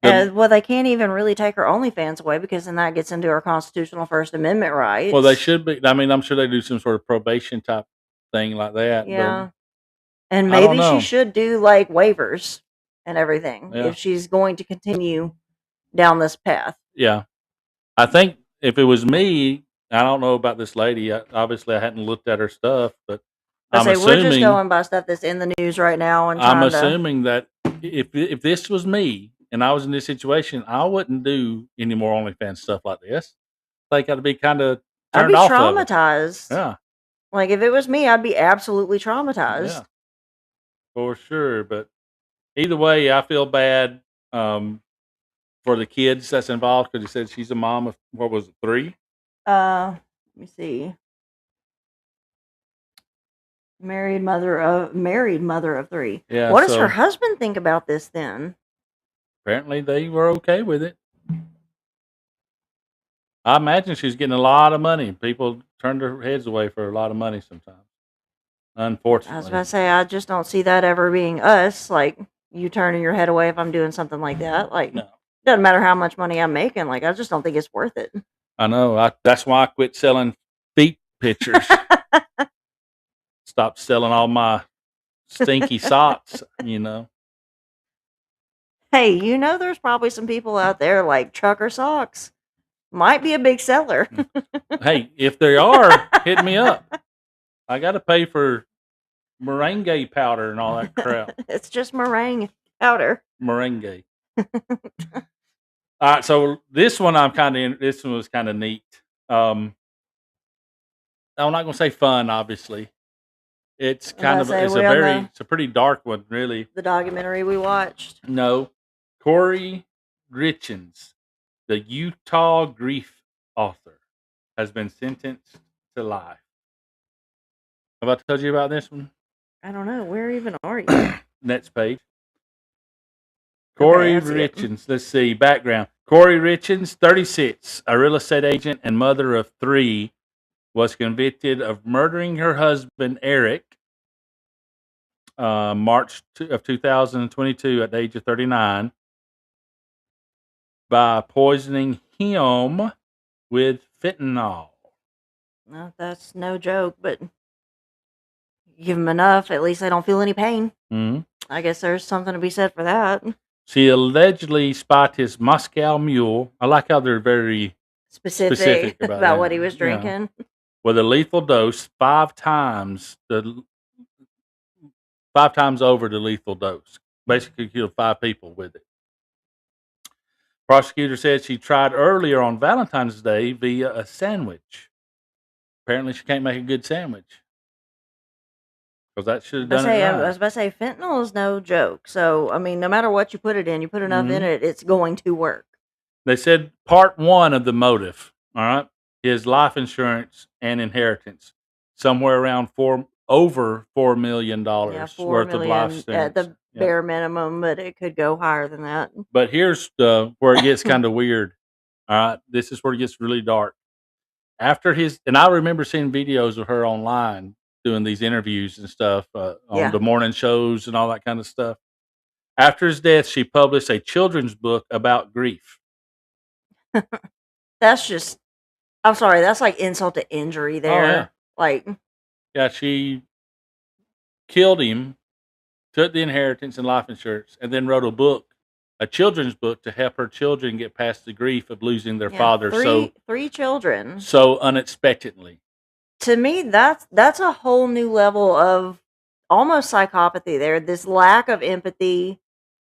The, well, they can't even really take her OnlyFans away because then that gets into her constitutional First Amendment rights. well, they should be. I mean, I'm sure they do some sort of probation type thing like that. Yeah. And I don't maybe she know. should do like waivers and everything Yeah. if she's going to continue down this path. Yeah. I think if it was me, I don't know about this lady. Obviously, I hadn't looked at her stuff, but I I'm say we're just assuming going by stuff that's in the news right now and I'm trying to. assuming that if this was me and I was in this situation, I wouldn't do any more OnlyFans stuff like this. I think I'd be kind of I'd turned be off of it. traumatized. Yeah, Like if it was me, I'd be absolutely traumatized. yeah, for sure. But either way, I feel bad for the kids that's involved because he said she's a mom of what was it, 3? Let me see. Married mother of 3. Yeah. What does so her husband think about this then? apparently they were okay with it. I imagine she's getting a lot of money. People turn their heads away for a lot of money sometimes. I was Unfortunately. about to say, I just don't see that ever being us. Like you turning your head away if I'm doing something like that. Like No. doesn't matter how much money I'm making. Like I just don't think it's worth it. I know. That's why I quit selling feet pictures. stop selling all my stinky socks, you know. Hey, there's probably some people out there like trucker socks. Might be a big seller. Hey, if they are, hit me up. I got to pay for meringue powder and all that crap. It's just meringue powder. Meringue. All right, so this one this one was kind of neat. I'm not going to say fun, obviously. It's kind of it's a pretty dark one, really. The documentary we watched. No, Corey Richins, the Utah grief author, has been sentenced to life. Have I told you about this one? I don't know. Where even are you? Next page. Corey Richins. Let's see. Background. Corey Richins, 36, a real estate agent and mother of 3, was convicted of murdering her husband, Eric, March of 2022 at the age of 39, by poisoning him with fentanyl. No, that's no joke, but you give them enough, at least they don't feel any pain. Mm-hmm. I guess there's something to be said for that. She allegedly spiked his Moscow Mule. I like how they're very specific about what he was drinking. Yeah. With a lethal dose 5 times over the lethal dose. Basically killed 5 people with it. Prosecutor said she tried earlier on Valentine's Day via a sandwich. Apparently she can't make a good sandwich. Because that should have done it right. I was about to say, fentanyl is no joke. So, I mean, no matter what you put it in, you put enough in it, it's going to work. They said part 1 of the motive, all right, is life insurance and inheritance. Somewhere around over $4 million worth of life insurance. At the bare minimum, but it could go higher than that. But here's where it gets kind of weird. All right, this is where it gets really dark. And I remember seeing videos of her online doing these interviews and stuff on the morning shows and all that kind of stuff. After his death, she published a children's book about grief. That's just, I'm sorry, that's like insult to injury there. She killed him, took the inheritance and life insurance, and then wrote a children's book to help her children get past the grief of losing their father. Three children. So unexpectedly. To me, that's a whole new level of almost psychopathy there. This lack of empathy.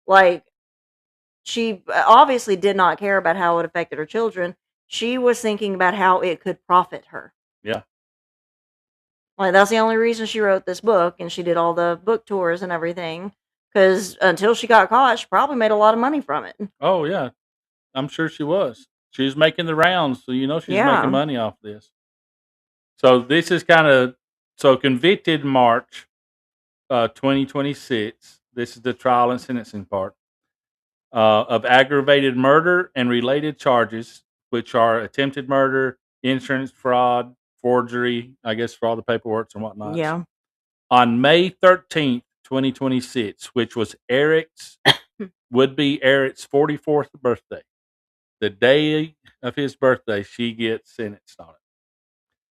Like, she obviously did not care about how it affected her children. She was thinking about how it could profit her. Yeah. Like, that's the only reason she wrote this book, and she did all the book tours and everything. Because until she got caught, she probably made a lot of money from it. Oh, yeah. I'm sure she was. She was making the rounds, so she's making money off this. So this is convicted March 2026. This is the trial and sentencing part of aggravated murder and related charges, which are attempted murder, insurance fraud, forgery, I guess for all the paperwork and whatnot. Yeah. On May 13th, 2026, which was would be Eric's 44th birthday. The day of his birthday, she gets sentenced on it.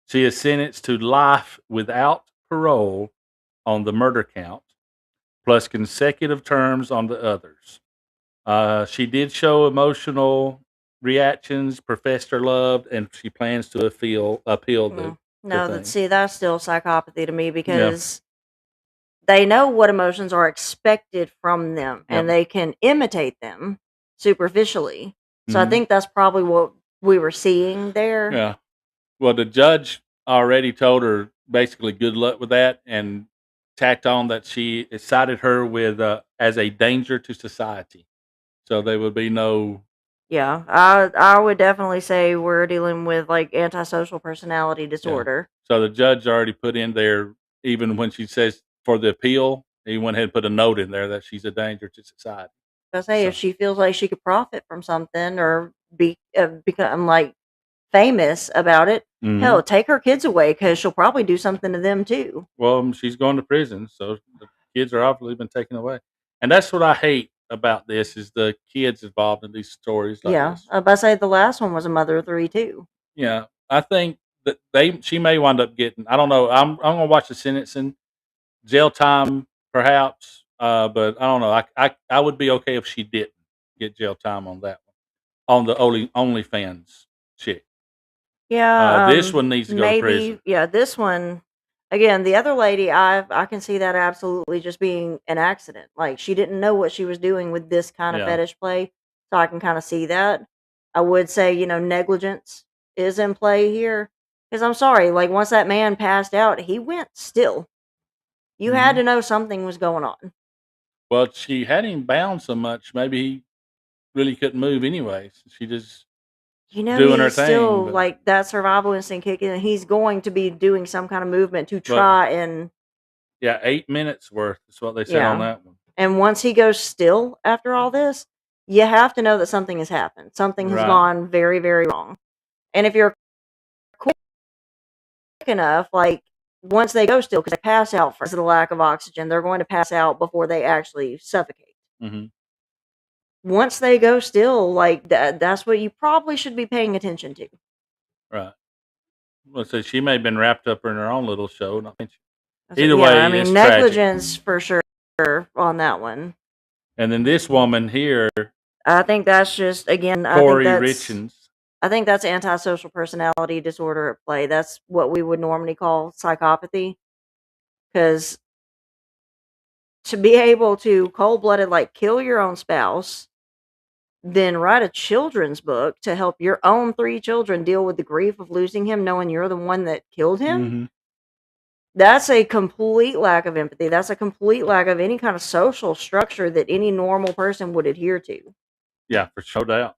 She is sentenced to life without parole on the murder count, plus consecutive terms on the others. She did show emotional reactions, professed her love, and she plans to appeal the that's still psychopathy to me because they know what emotions are expected from them and they can imitate them superficially. So I think that's probably what we were seeing there. Yeah. Well, the judge already told her basically good luck with that and tacked on that she cited her with as a danger to society. So there would be no. Yeah, I would definitely say we're dealing with like antisocial personality disorder. Yeah. So the judge already put in there, even when she says for the appeal, he went ahead and put a note in there that she's a danger to society. If she feels like she could profit from something or become like famous about it, hell, take her kids away because she'll probably do something to them too. Well, she's going to prison, so the kids are obviously been taken away, and that's what I hate about this is the kids involved in these stories. Like this. I was about to say the last one was a mother of 3 too. Yeah, I think that she may wind up getting. I don't know. I'm gonna watch the sentencing. jail time, perhaps. But I don't know. I would be okay if she didn't get jail time on that one, on the OnlyFans chick. Yeah, This one needs to go to prison. maybe. Yeah, this one. Again, the other lady, I can see that absolutely just being an accident. Like she didn't know what she was doing with this kind of Yeah. fetish play, so I can kind of see that. I would say, negligence is in play here. Because I'm sorry, like once that man passed out, he went still. You had Mhm. to know something was going on. Well, she had him bound so much, maybe he really couldn't move anyways. She just doing her He's still thing. But, like that survival instinct kicking, and he's going to be doing some kind of movement to but try and yeah, 8 minutes worth is what they said on yeah. that one. And once he goes still after all this, you have to know that something has happened. Something has Right. gone very, very wrong. And if you're quick enough, like once they go still, because they pass out for the lack of oxygen, they're going to pass out before they actually suffocate. Hmm. Once they go still, like that's what you probably should be paying attention to. Right. Well, so she may have been wrapped up in her own little show. And I think I said, either yeah, I way, it's mean tragic. negligence for sure on that one. And then this woman here, I think that's just again. Corey Richens. I think that's antisocial personality disorder at play. That's what we would normally call psychopathy. Because to be able to cold-blooded like kill your own spouse, then write a children's book to help your own 3 children deal with the grief of losing him, knowing you're the one that killed him. Mhm. That's a complete lack of empathy. That's a complete lack of any kind of social structure that any normal person would adhere to. Yeah, for sure doubt.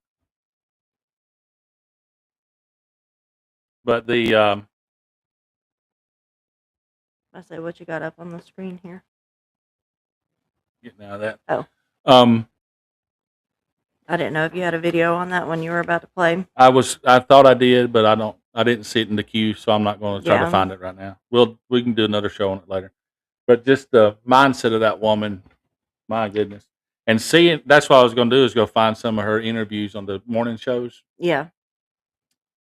But the I say, what you got up on the screen here? getting out of that. Oh. Um, I didn't know if you had a video on that one you were about to play. I thought I did, but I didn't see it in the queue, so I'm not going to try Yeah. to find it right now. We can do another show on it later. But just the mindset of that woman, my goodness. And seeing, that's what I was going to do, is go find some of her interviews on the morning shows, Yeah.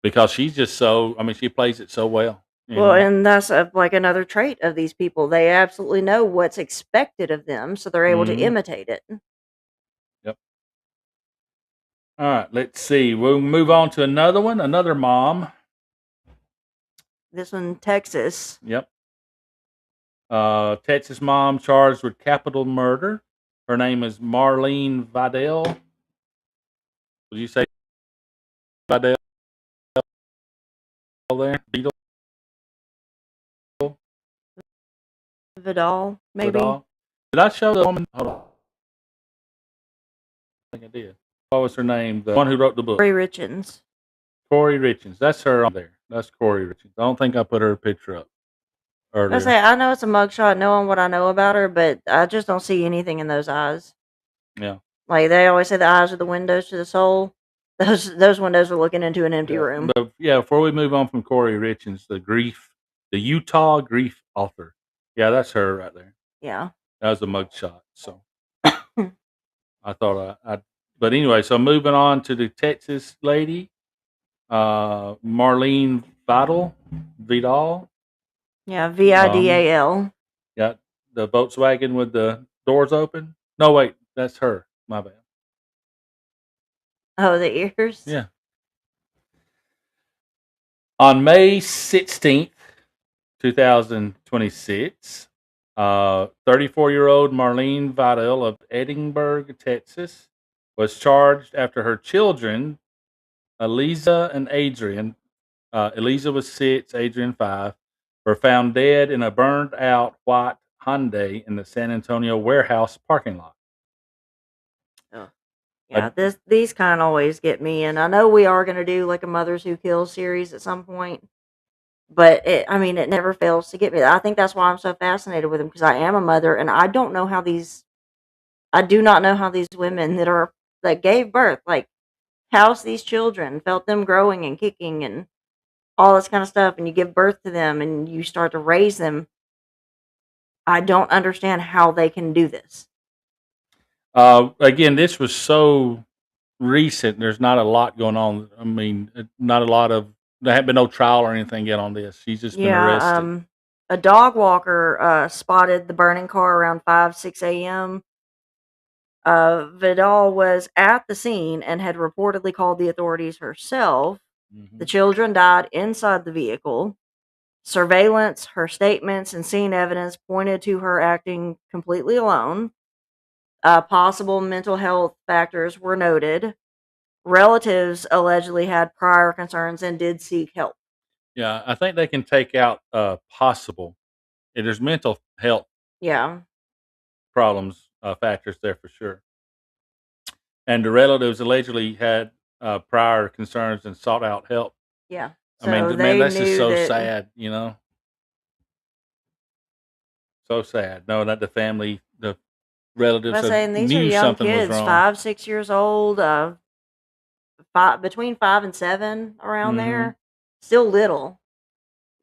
because she's just so, I mean, she plays it so well. you Well, know? and that's like another trait of these people. They absolutely know what's expected of them, so they're able to Mhm. imitate it. Yep. All right, let's see. We'll move on to another one, another mom. This one, Texas. Yep. Texas mom charged with capital murder. Her name is Marlene Vidal. Would you say Vidal there? Vidal? Vidal, maybe. Vidal? Did I show the woman? Hold on. I think I did. What was her name? The one who wrote the book. Corey Richens. Corey Richens. That's her on there. That's Corey Richens. I don't think I put her picture up earlier. I know it's a mugshot knowing what I know about her, but I just don't see anything in those eyes. Yeah. Like they always say the eyes are the windows to the soul. Those windows are looking into an empty room. But yeah, before we move on from Corey Richens, the Utah grief author. Yeah, that's her right there. Yeah. That was a mugshot. So I thought but anyway, so moving on to the Texas lady, Marlene Vidal. Yeah, Vidal. Yeah, the Volkswagen with the doors open. No, wait, that's her. My bad. Oh, the ears? Yeah. On May 16th, 2026, 34-year-old Marlene Vidal of Edinburgh, Texas, was charged after her children, Eliza and Adrian, Eliza was 6, Adrian 5, were found dead in a burned-out white Hyundai in the San Antonio warehouse parking lot. Yeah, these kind of always get me, and I know we are going to do like a Mothers Who Kill series at some point, but it never fails to get me. I think that's why I'm so fascinated with them, because I am a mother, and I do not know how these women that gave birth, like, housed these children, felt them growing and kicking and all this kind of stuff, and you give birth to them and you start to raise them. I don't understand how they can do this. Again, this was so recent. There's not a lot going on. I mean, not a lot of. There had been no trial or anything yet on this. She's just been arrested. a dog walker spotted the burning car around 5, 6 a.m. Vidal was at the scene and had reportedly called the authorities herself. Mm-hmm. The children died inside the vehicle. Surveillance, her statements, and scene evidence pointed to her acting completely alone. Possible mental health factors were noted. Relatives allegedly had prior concerns and did seek help. Yeah, I think they can take out possible. There's mental health Yeah. problems factors there for sure. And the relatives allegedly had prior concerns and sought out help. Yeah. I mean, So man, they that's just knew so that. sad, you know? So sad. Knowing that the family, the relatives I say, and these are knew young something was kids, wrong. 5, 6 years old, between 5 and 7, around Mhm. there. Still little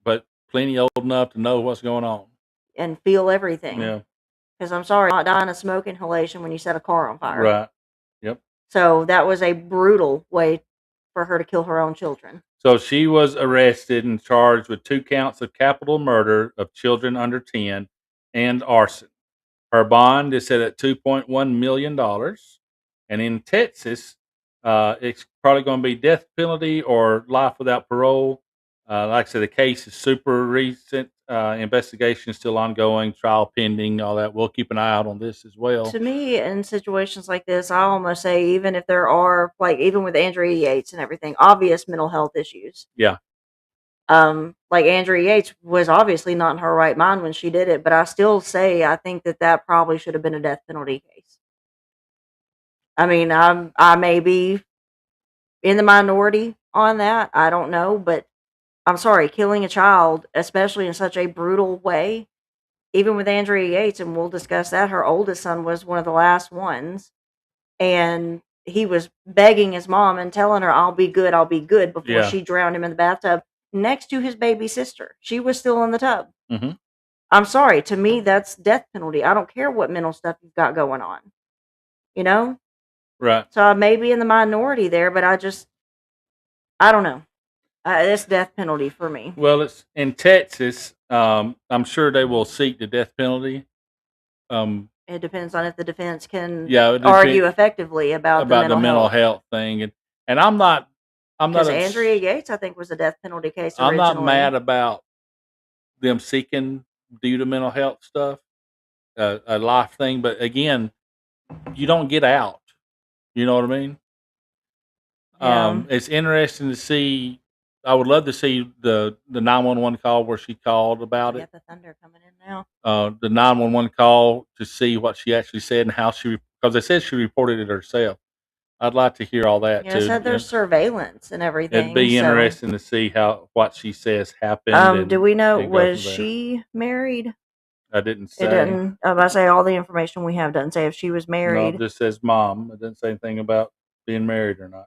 But plenty old enough to know what's going on. and feel everything. Yeah, Because I'm sorry, not dying of smoke inhalation when you set a car on fire. right. Yep. So that was a brutal way for her to kill her own children. So she was arrested and charged with 2 counts of capital murder of children under 10 and arson. Her bond is set at $2.1 million. And in Texas, it's probably going to be death penalty or life without parole. Like I said, the case is super recent. Investigation is still ongoing, trial pending, all that. We'll keep an eye out on this as well. To me, in situations like this, I almost say, even if there are, like, even with Andrea Yates and everything, obvious mental health issues. Yeah. Like Andrea Yates was obviously not in her right mind when she did it, but I still say I think that probably should have been a death penalty case. I mean, I may be in the minority on that. I don't know, but I'm sorry, killing a child, especially in such a brutal way, even with Andrea Yates, and we'll discuss that, her oldest son was one of the last ones, and he was begging his mom and telling her, I'll be good, before Yeah. she drowned him in the bathtub next to his baby sister. She was still in the tub. Mm-hmm. I'm sorry, to me, that's death penalty. I don't care what mental stuff you've got going on, you know? Right. So I may be in the minority there, but I don't know. It's death penalty for me. Well, it's in Texas. I'm sure they will seek the death penalty. It depends on if the defense can Yeah, it argue effectively about the mental health. health thing, and I'm not Because ups- Andrea Yates, I think, was a death penalty case I'm originally. not mad about them seeking due to mental health stuff, a life thing. But again, you don't get out. You know what I mean? Yeah. It's interesting to see. I would love to see the 911 call where she called about We it. got the thunder coming in now. The 911 call to see what she actually said and how because they said she reported it herself. I'd like to hear all that Yeah, too. said there's surveillance and everything. It'd be so- interesting to see what she says happened. Do we know, and go was from there. she married? I didn't say. It didn't. I say all the information we have doesn't say if she was No, married. it just says mom. It didn't say anything about being married or not.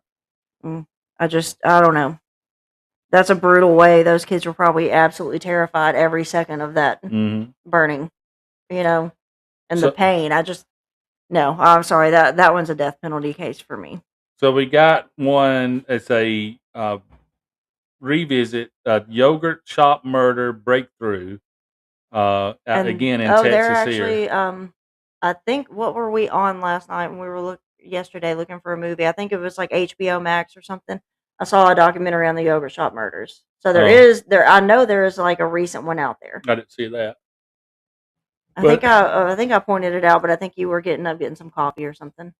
I don't know. That's a brutal way. Those kids were probably absolutely terrified every second of that Mm-hmm. burning, and So- the pain. No, I'm sorry. That one's a death penalty case for me. So we got one. It's a revisit, yogurt shop murder breakthrough. Again in they're Texas here. actually, I think, what were we on last night when we were yesterday looking for a movie? I think it was like HBO Max or something. I saw a documentary on the yogurt shop murders. So I know there is like a recent one out there. I didn't see that. I think I pointed it out, but I think you were getting some coffee or something.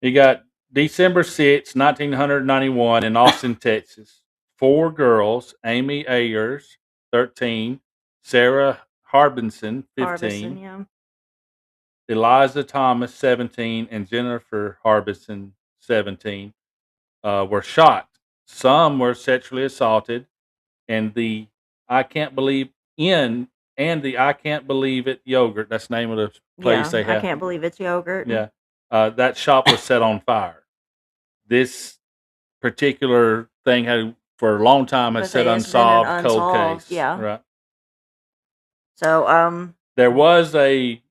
You got December 6, 1991 in Austin, Texas. 4 girls, Amy Ayers, 13, Sarah Harbison, 15, Harbison, yeah. Eliza Thomas, 17, and Jennifer Harbison, 17, were shot. Some were sexually assaulted, and the I Can't Believe It yogurt, that's the name of the place they have. I can't believe it's yogurt. Yeah. That shop was set on fire. This particular thing had, for a long time, I had was said gonna say, it's been an unsolved cold unsolved, case. yeah. Right. So, There was a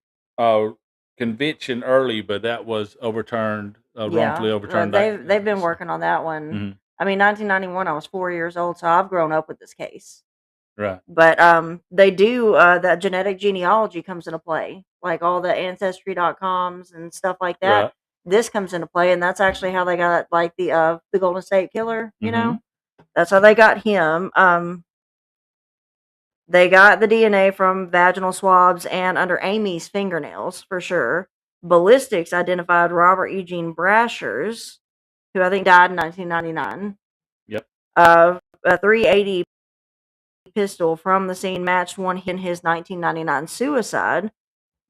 conviction early, but that was overturned, wrongfully overturned. they've been working on that one. Mhm. I mean, 1991, I was 4 years old, so I've grown up with this case. Right. But they do that genetic genealogy comes into play, like all the ancestry.coms and stuff like that. Right. This comes into play, and that's actually how they got like the Golden State Killer. You Mhm. know, that's how they got him. They got the DNA from vaginal swabs and under Amy's fingernails for sure. Ballistics identified Robert Eugene Brashers, who I think died in 1999. Yep. A 380 pistol from the scene matched one in his 1999 suicide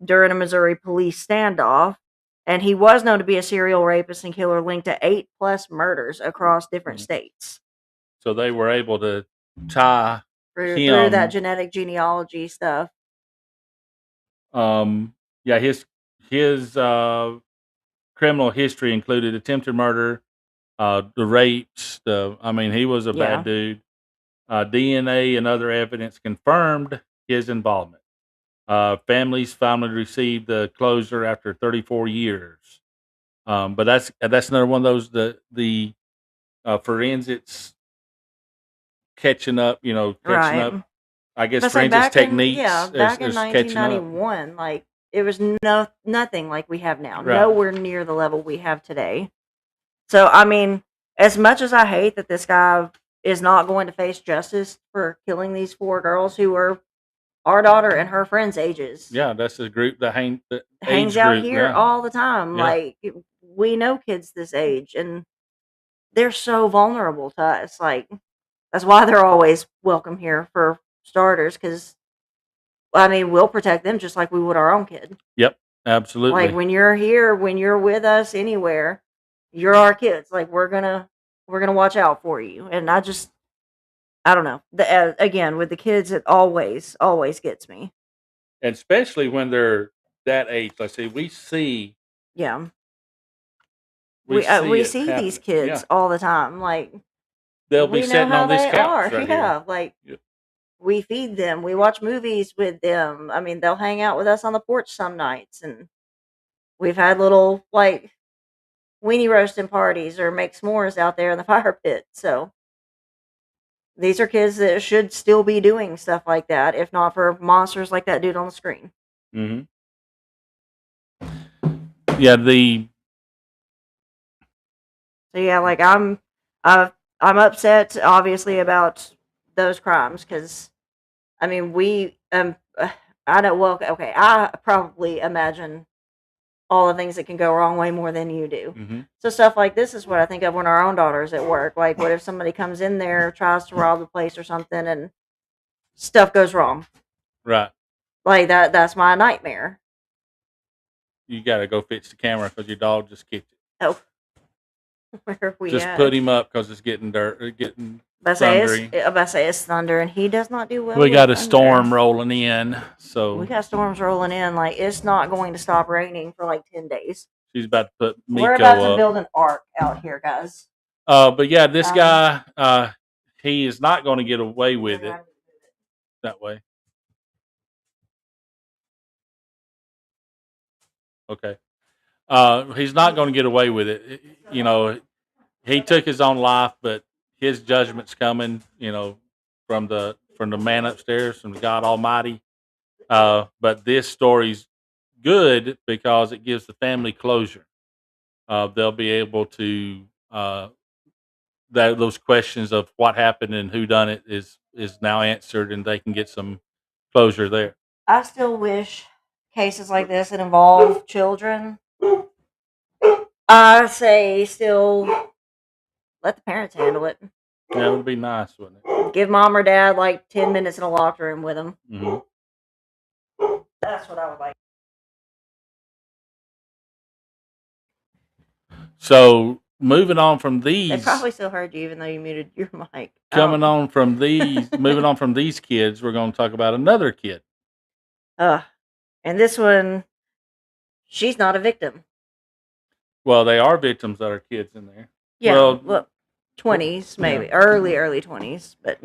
during a Missouri police standoff. And he was known to be a serial rapist and killer linked to 8+ murders across different Mhm. states So they were able to tie through that him. genetic genealogy stuff. Yeah, his criminal history included attempted murder, the rapes. I mean, he was a Yeah. bad dude. DNA and other evidence confirmed his involvement. Families finally received the closure after 34 years. But that's another one of those the forensics catching up. Catching Right. up. I guess But say forensics back in techniques back in is catching up. 1991, like it was nothing like we have now. Right. Nowhere near the level we have today. So I mean, as much as I hate that this guy is not going to face justice for killing these 4 girls who were our daughter and her friends' ages. Yeah, that's the group that hangs Hangs out here all the time. Yeah. Like we know kids this age and they're so vulnerable to us. Like that's why they're always welcome here for starters, because I mean we'll protect them just like we would our own kid. Yep, absolutely. Like when you're here, when you're with us anywhere, you're our kids. Like we're gonna watch out for you. And I don't know. Again, with the kids, it always gets me. And especially when they're that age. Let's see, we see Yeah, we we it see these happen. kids Yeah, all the time. Like they'll we be know sitting how on this they couch are. right Yeah, here. like Yep. we feed them. We watch movies with them. I mean, they'll hang out with us on the porch some nights, and we've had little like weenie roasting parties or make s'mores out there in the fire pit. So these are kids that should still be doing stuff like that, if not for monsters like that dude on the screen. Hmm. Yeah, So yeah, like I'm upset obviously about those crimes because I mean we I know well okay I probably imagine all the things that can go wrong way more than you do. hmm So stuff like this is what I think of when our own daughter's at work. Like, what if somebody comes in there, tries to rob the place or something, and stuff goes wrong? right. Like that's my nightmare. You got to go fix the camera because your dog just kicked it. Oh, where are we Just at? put him up because it's getting getting I say thundery. it's thunder, and he does not do well. We with got a thunder. storm rolling in, so We got storms rolling in. Like it's not going to stop raining for like 10 days. she's about to put We're Miko about to up. build an ark out here, guys. But yeah, this Um, guy, he is not going to get away with it that way. Okay. He's not going to get away with it. You know, he took his own life, but his judgment's coming. From the man upstairs, from God Almighty. But this story's good because it gives the family closure. They'll be able to those questions of what happened and who done it is now answered, and they can get some closure there. I still wish cases like this that involve children. I say still let the parents handle it. Yeah, it would be nice, wouldn't it? Give mom or dad like 10 minutes in a locked room with them. Hmm. That's what I would like. So moving on from They these, probably still heard you even though you muted your mic. moving on from these kids, we're going to talk about another kid. And this one, she's not a victim. Well, they are victims that are kids in there. Yeah, Well, 20s maybe, yeah. early 20s, but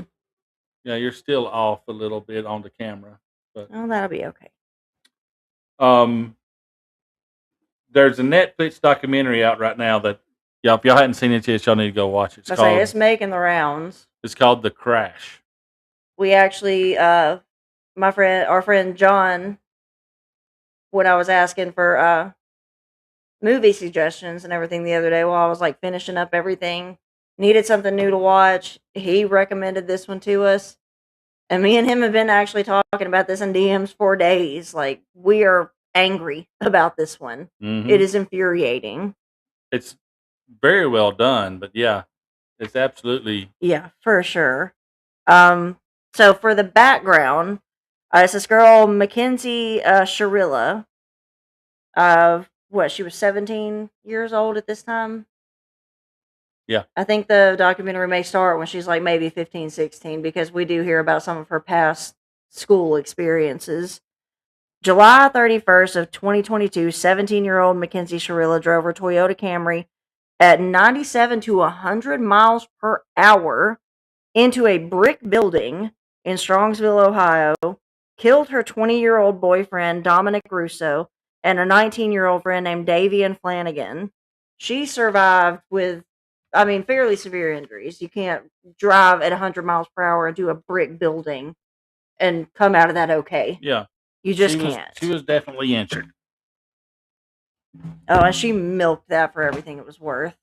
Yeah, you're still off a little bit on the camera, but oh, that'll be okay. there's a Netflix documentary out right now that if y'all hadn't seen it yet, y'all need to go watch it. It's making the rounds. It's called The Crash. we actually, our friend John, when I was asking for movie suggestions and everything the other day while I was like finishing up everything, needed something new to watch. He recommended this one to us. And me and him have been actually talking about this in DMs for days. Like, we are angry about this one. Mhm. It is infuriating. It's very well done, but yeah, it's absolutely Yeah, for sure. So for the background, it's this girl, Mackenzie Sharilla. She was 17 years old at this time? Yeah. I think the documentary may start when she's like maybe 15, 16, because we do hear about some of her past school experiences. July 31st of 2022, 17-year-old Mackenzie Sharilla drove her Toyota Camry at 97 to 100 miles per hour into a brick building in Strongsville, Ohio, killed her 20-year-old boyfriend, Dominic Russo, and a 19-year-old friend named Davian Flanagan. She survived with, fairly severe injuries. You can't drive at 100 miles per hour into a brick building and come out of that okay. yeah. You just She can't. was definitely injured. Oh, and she milked that for everything it was worth.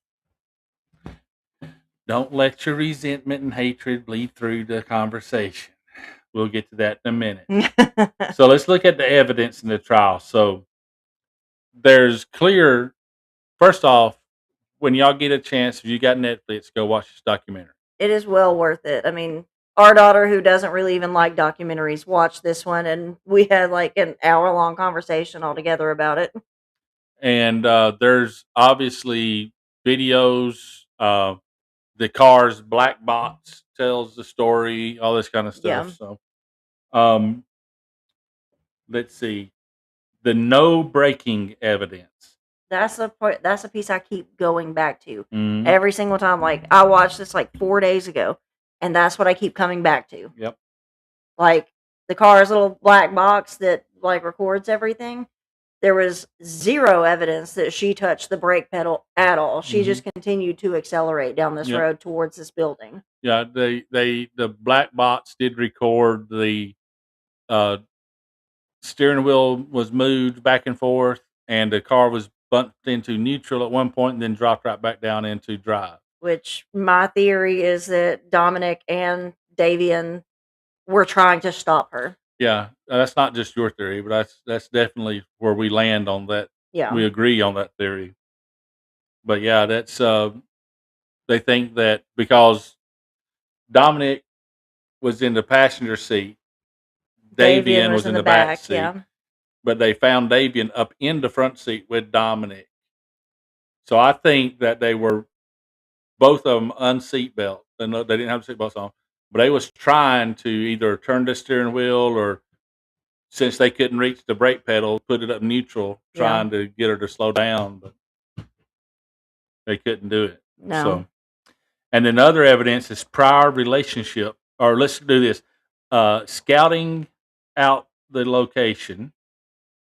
Don't let your resentment and hatred bleed through the conversation. We'll get to that in a minute. So let's look at the evidence in the trial. So there's clear, first off, when y'all get a chance, if you got Netflix, go watch this documentary. It is well worth it. I mean, our daughter, who doesn't really even like documentaries, watched this one, and we had like an hour-long conversation all together about it. And there's obviously videos. The car's black box tells the story, all this kind of stuff. Yeah. So, let's see, the no braking evidence. That's the part. That's the piece I keep going back to Mhm. every single time. Like, I watched this like 4 days ago, and that's what I keep coming back to. Yep. Like, the car's little black box that like records everything. There was zero evidence that she touched the brake pedal at all. She just continued to accelerate down this Yep. road towards this building. Yeah, the black box did record the steering wheel was moved back and forth, and the car was bumped into neutral at one point and then dropped right back down into drive. Which my theory is that Dominic and Davian were trying to stop her. Yeah, that's not just your theory, but that's definitely where we land on that. Yeah. We agree on that theory. But yeah, that's they think that because Dominic was in the passenger seat, Davian was in the back seat. Yeah. But they found Davian up in the front seat with Dominic. So I think that they were both of them unseat belt. They didn't have seatbelts on, but they was trying to either turn the steering wheel or, since they couldn't reach the brake pedal, put it up neutral, trying to get her to slow down, but they couldn't do it. No. So, and then other evidence is prior relationship, or let's do this, scouting out the location,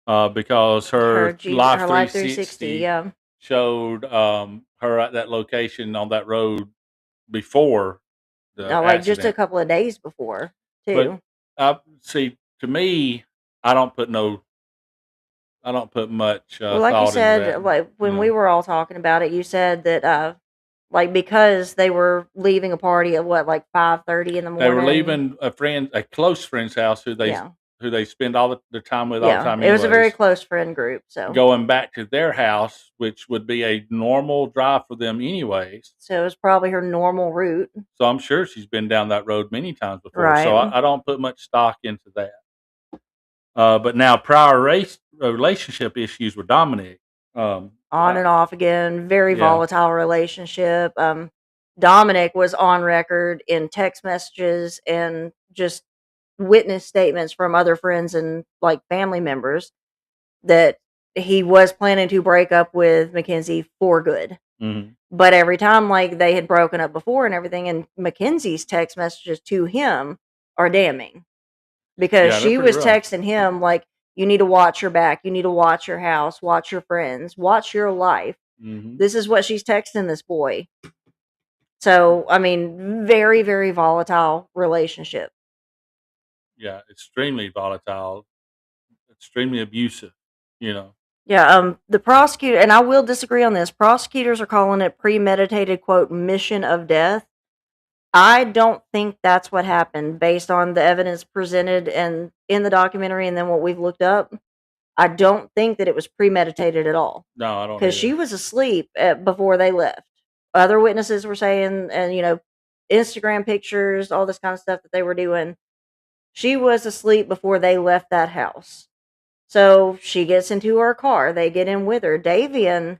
because her Life 360 yeah. showed her at that location on that road before the No, like just a accident. couple of days before, too. But see, to me, I don't put much Well, like you thought into said, that. like when you we know. were all talking about it, you said that like because they were leaving a party at what, like 5:30 in the morning. They were leaving a close friend's house who they spend all their time with all the time. It was a very anyways, close friend group, so going back to their house, which would be a normal drive for them anyways. it was probably her normal route. So I'm sure she's been down that road many times before. Right. So I don't put much stock into that. But now prior relationship issues with Dominic. On and off again, very Yeah. volatile relationship. Dominic was on record in text messages and just witness statements from other friends and like family members that he was planning to break up with Mackenzie for good. Mhm. But every time like they had broken up before and everything, and Mackenzie's text messages to him are damning, because Yeah, they're she pretty was rough. texting him like, you need to watch your back, you need to watch your house, watch your friends, watch your life. Mhm. This is what she's texting this boy. So, I mean, very, very volatile relationship. extremely volatile, extremely abusive. You know, Yeah, the prosecutor, and I will disagree on this. Prosecutors are calling it premeditated, quote, mission of death. I don't think that's what happened based on the evidence presented and in the documentary and then what we've looked up. I don't think that it was premeditated at all no, I don't because she either. was asleep before they left. Other witnesses were saying, and Instagram pictures, all this kind of stuff that they were doing. She was asleep before they left that house. So she gets into her car. They get in with her. Davian,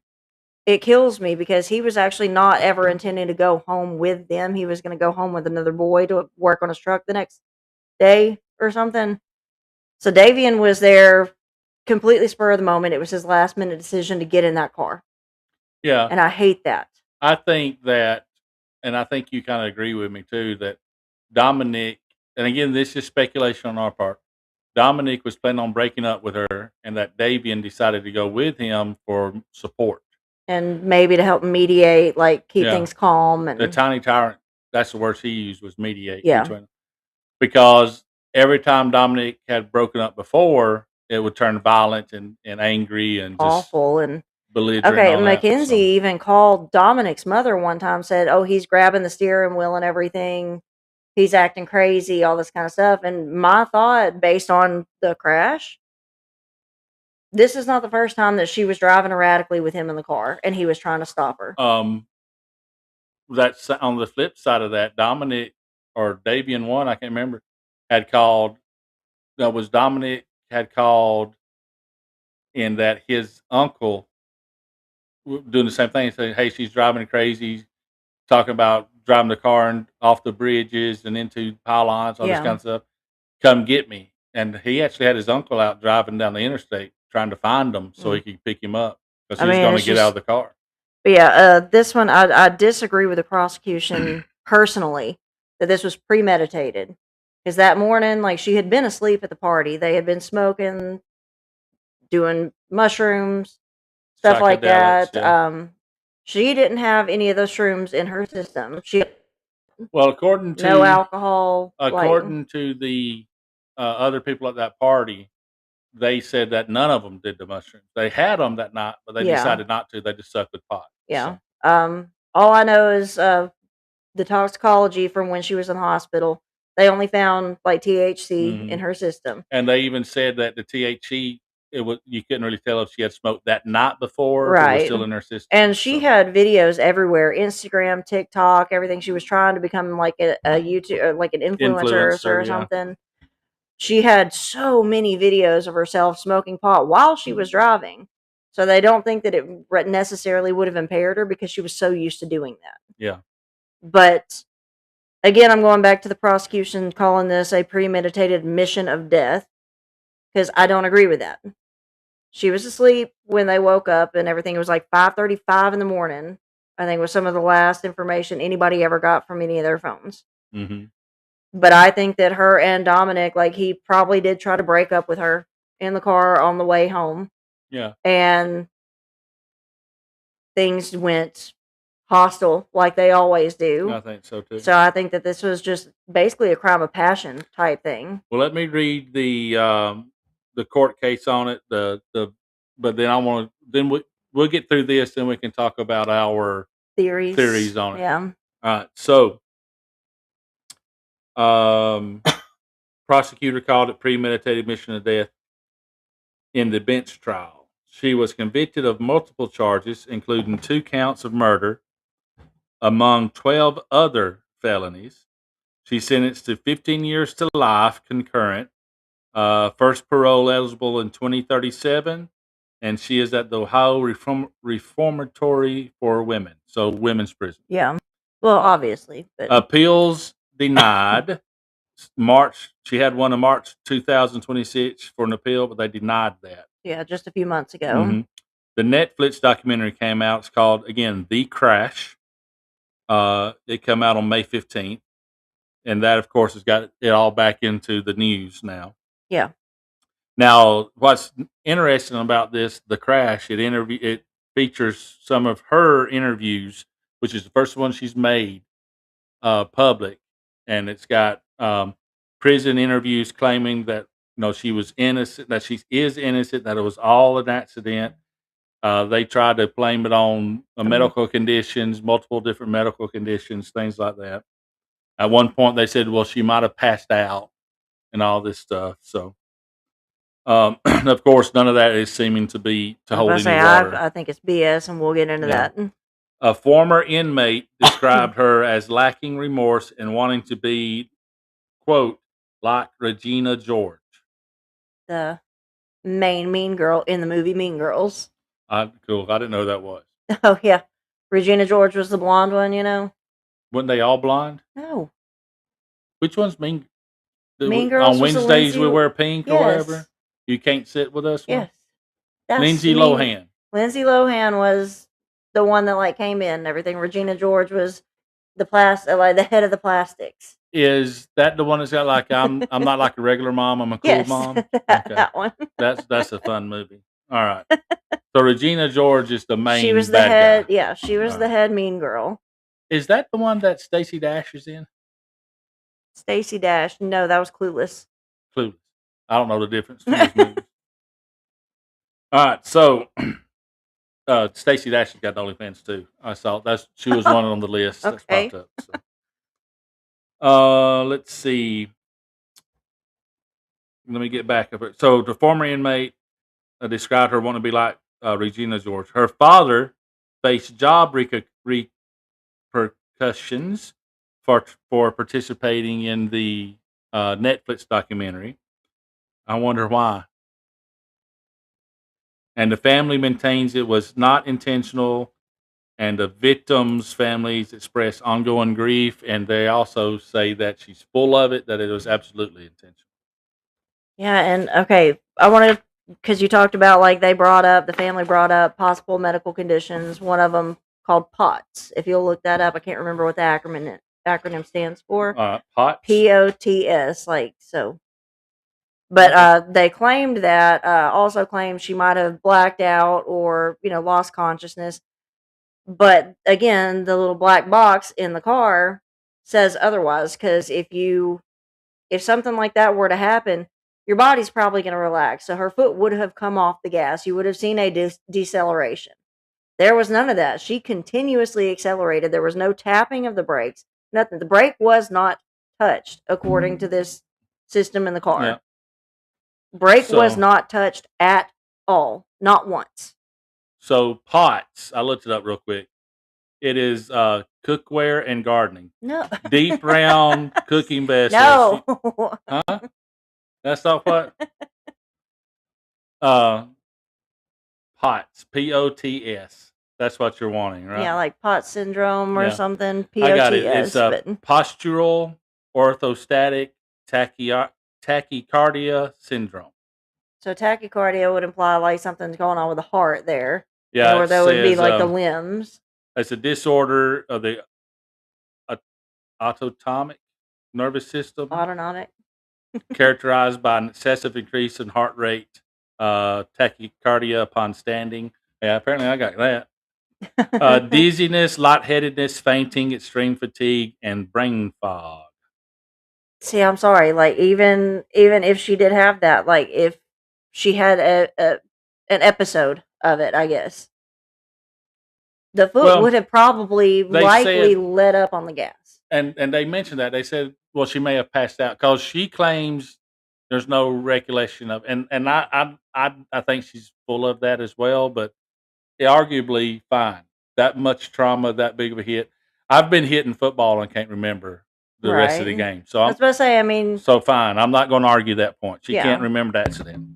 it kills me because he was actually not ever intending to go home with them. He was going to go home with another boy to work on his truck the next day or something. So Davian was there completely spur of the moment. It was his last minute decision to get in that car. Yeah, And I hate that. I think that, and I think you kind of agree with me too, that Dominic, and again, this is speculation on our part. Dominic was planning on breaking up with her, and that Davian decided to go with him for support. And maybe to help mediate, like keep Yeah. things calm. The And tiny tyrant, that's the word she used, was mediate Yeah. between them. Because every time Dominic had broken up before, it would turn violent and angry and just awful. And belligerent. okay, and all that, Mackenzie so- even called Dominic's mother one time, said, "Oh, he's grabbing the steering wheel and everything. He's acting crazy, all this kind of stuff." And my thought, based on the crash, this is not the first time that she was driving erratically with him in the car, and he was trying to stop her. That's on the flip side of that. Dominic or Davian one, I can't remember, had called. That was Dominic had called, in that his uncle doing the same thing, saying, "Hey, she's driving crazy," talking about driving the car and off the bridges and into pylons, all this Yeah. kind of stuff. Come get me. And he actually had his uncle out driving down the interstate trying to find him so he could pick him up because I he was mean, going to it's get out of just- the car. But yeah, this one, I disagree with the prosecution personally that this was premeditated. Because that morning, like, she had been asleep at the party. They had been smoking, doing mushrooms, stuff like Psychedelics, that. yeah. She didn't have any of those shrooms in her system. She Well, according to no alcohol. according to the other people at that party, they said that none of them did the mushrooms. They had them that night, but they Yeah. decided not to. They just sucked with pot. Yeah. So, All I know is the toxicology from when she was in the hospital. They only found like THC in her system. and they even said that the THC, you couldn't really tell if she had smoked that night before, or it was Right. still in her system. And she had videos everywhere, Instagram, TikTok, everything. She was trying to become like a YouTube, or like an influencer or yeah. something. She had so many videos of herself smoking pot while she was driving. So they don't think that it necessarily would have impaired her because she was so used to doing that. Yeah. But again, I'm going back to the prosecution calling this a premeditated mission of death because I don't agree with that. She was asleep when they woke up and everything. It was like 5:35 in the morning. I think was some of the last information anybody ever got from any of their phones. Mm-hmm. But I think that her and Dominic, like, he probably did try to break up with her in the car on the way home. Yeah. And things went hostile like they always do. I think so too. So I think that this was just basically a crime of passion type thing. Well, let me read the court case on it. But then I want to. Then we'll get through this, then we can talk about our theories on it. Yeah. All right. So, prosecutor called it premeditated mission of death in the bench trial. She was convicted of multiple charges, including 2 counts of murder, among 12 other felonies. She's sentenced to 15 years to life concurrent. First parole eligible in 2037, and she is at the Ohio Reformatory for Women, so women's prison. Yeah. Well, obviously, but Appeals denied. She had one in March 2026 for an appeal, but they denied that. yeah, just a few months ago. Mhm. The Netflix documentary came out. It's called, again, The Crash. It came out on May 15th, and that, of course, has got it all back into the news now. Yeah. Now, what's interesting about this, The Crash, it features some of her interviews, which is the first one she's made public, and it's got prison interviews claiming that she was innocent, that she is innocent, that it was all an accident. They tried to blame it on medical conditions, multiple different medical conditions, things like that. At one point, they said, "Well, she might have passed out," and all this stuff. So, of course, none of that is seeming to I was hold about to any say, water. I think it's BS, and we'll get into Yeah. that. A former inmate described her as lacking remorse and wanting to be, quote, like Regina George. The main mean girl in the movie Mean Girls. Cool. I didn't know who that was. Oh, yeah. Regina George was the blonde one, you know? Weren't they all blonde? No. Which one's Mean? Mean Girls On was the Wednesdays we Lindsay. wear pink or whatever. Yes. You can't sit with us. One? Yes. That's Lindsay Mean- Lohan. Lindsay Lohan was the one that like came in and everything. Regina George was the the head of the plastics. Is that the one that's got like I'm not like a regular mom, I'm a cool Yes. mom? That one. That's a fun movie. All right. So Regina George is the main She was the bad head. guy. Yeah, she was All the right. head mean girl. Is that the one that Stacey Dash is in? Stacey Dash. No, that was Clueless. Clueless. I don't know the difference between those movies. All right, so Stacey Dash has got OnlyFans too. I saw she was one on the list that's Okay. popped up. So. Let's see. Let me get back up. So the former inmate described her wanting to be like Regina George. Her father faced job repercussions for participating in the Netflix documentary. I wonder why. And the family maintains it was not intentional, and the victims' families express ongoing grief, and they also say that she's full of it, that it was absolutely intentional. Yeah, and okay, I wanted because you talked about like the family brought up possible medical conditions. One of them called POTS. If you'll look that up, I can't remember what the acronym stands for. POTS? POTS, like so. But they claimed that also claimed she might have blacked out or lost consciousness. But again, the little black box in the car says otherwise. Because if something like that were to happen, your body's probably going to relax. So her foot would have come off the gas. You would have seen a deceleration. There was none of that. She continuously accelerated. There was no tapping of the brakes. Nothing. The brake was not touched, according to this system in the car. Yeah. Brake was So- not touched at all. Not once. So POTS, I looked it up real quick. It is cookware and gardening. No. Deep round cooking vessels. No. Huh? That's not what? POTS. POTS. That's what you're wanting, right? Yeah, like POTS syndrome or Yeah. something. I got it. POTS. It's but postural orthostatic tachycardia syndrome. so tachycardia would imply like something's going on with the heart there. Yeah, Or it that would be says, like the limbs. it's a disorder of the autonomic nervous system Autonomic. characterized by an excessive increase in heart rate, tachycardia upon standing. Yeah, apparently I got that. Dizziness, lightheadedness, fainting, extreme fatigue, and brain fog. See, I'm sorry. Like even if she did have that, like if she had an episode of it, I guess the foot Well, would have probably they likely said- let up on the gas. And they mentioned that. They said, well, she may have passed out because she claims there's no recollection of, and I think she's full of that as well, but arguably fine. That much trauma, that big of a hit. I've been hit in football and can't remember the rest of the Right. game. So I was about to say. I mean, so fine. I'm not going to argue that point. She Yeah. can't remember the accident.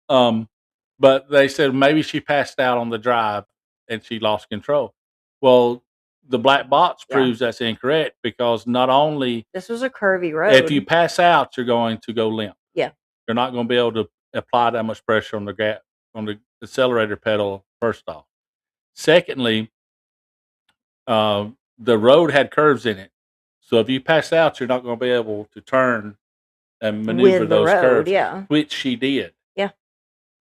But they said maybe she passed out on the drive and she lost control. Well, the black box Yeah. proves that's incorrect because not only this was a curvy road. if you pass out, you're going to go limp. Yeah. You're not going to be able to apply that much pressure on the accelerator pedal. First off, secondly, the road had curves in it, so if you pass out, you're not going to be able to turn and maneuver with the those road, curves, yeah. which she did. Yeah.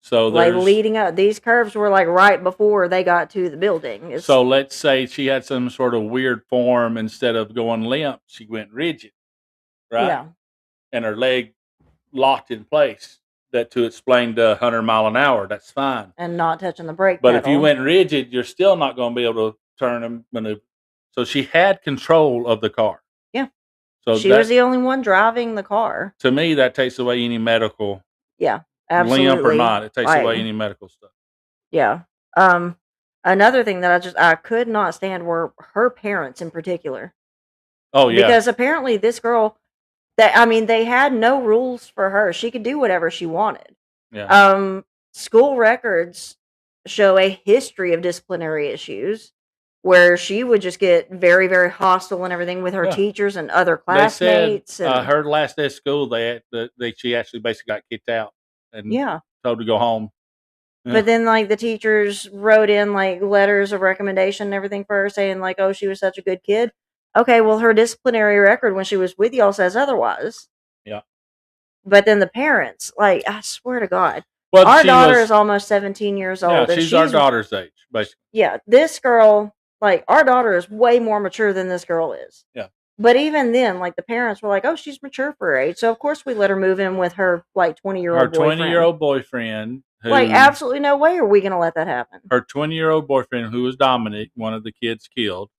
So Like there's leading up, these curves were like right before they got to the building. It's, so let's say she had some sort of weird form. Instead of going limp, she went rigid. Right. yeah, and her leg locked in place, that to explain to 100 mile an hour, that's fine. And not touching the brake But pedal. if you went rigid, you're still not going to be able to turn and maneuver. So she had control of the car. Yeah. So She was the only one driving the car. to me, that takes away any medical Yeah, absolutely. limp or not. It takes Like, away any medical stuff. yeah. Another thing that I could not stand were her parents in particular. Oh yeah, Because apparently this girl, they had no rules for her. She could do whatever she wanted. yeah. School records show a history of disciplinary issues where she would just get very, very hostile and everything with her Yeah. teachers and other They said classmates. And, her last day of school, she actually basically got kicked out and yeah. told to go home. Yeah. But then, like, the teachers wrote in, like, letters of recommendation and everything for her saying, like, oh, she was such a good kid. Okay, well, her disciplinary record when she was with y'all says otherwise. Yeah. But then the parents, like, I swear to God, Well, our she daughter was- is almost 17 years old. Yeah, and she's our daughter's age, basically. Yeah, this girl, like, our daughter is way more mature than this girl is. Yeah. But even then, like, the parents were like, oh, she's mature for her age. So, of course, we let her move in with her, like, 20-year-old Her boyfriend. 20-year-old boyfriend. Who, Like, absolutely no way are we going to let that happen. Her 20-year-old boyfriend, who was Dominic, one of the kids killed,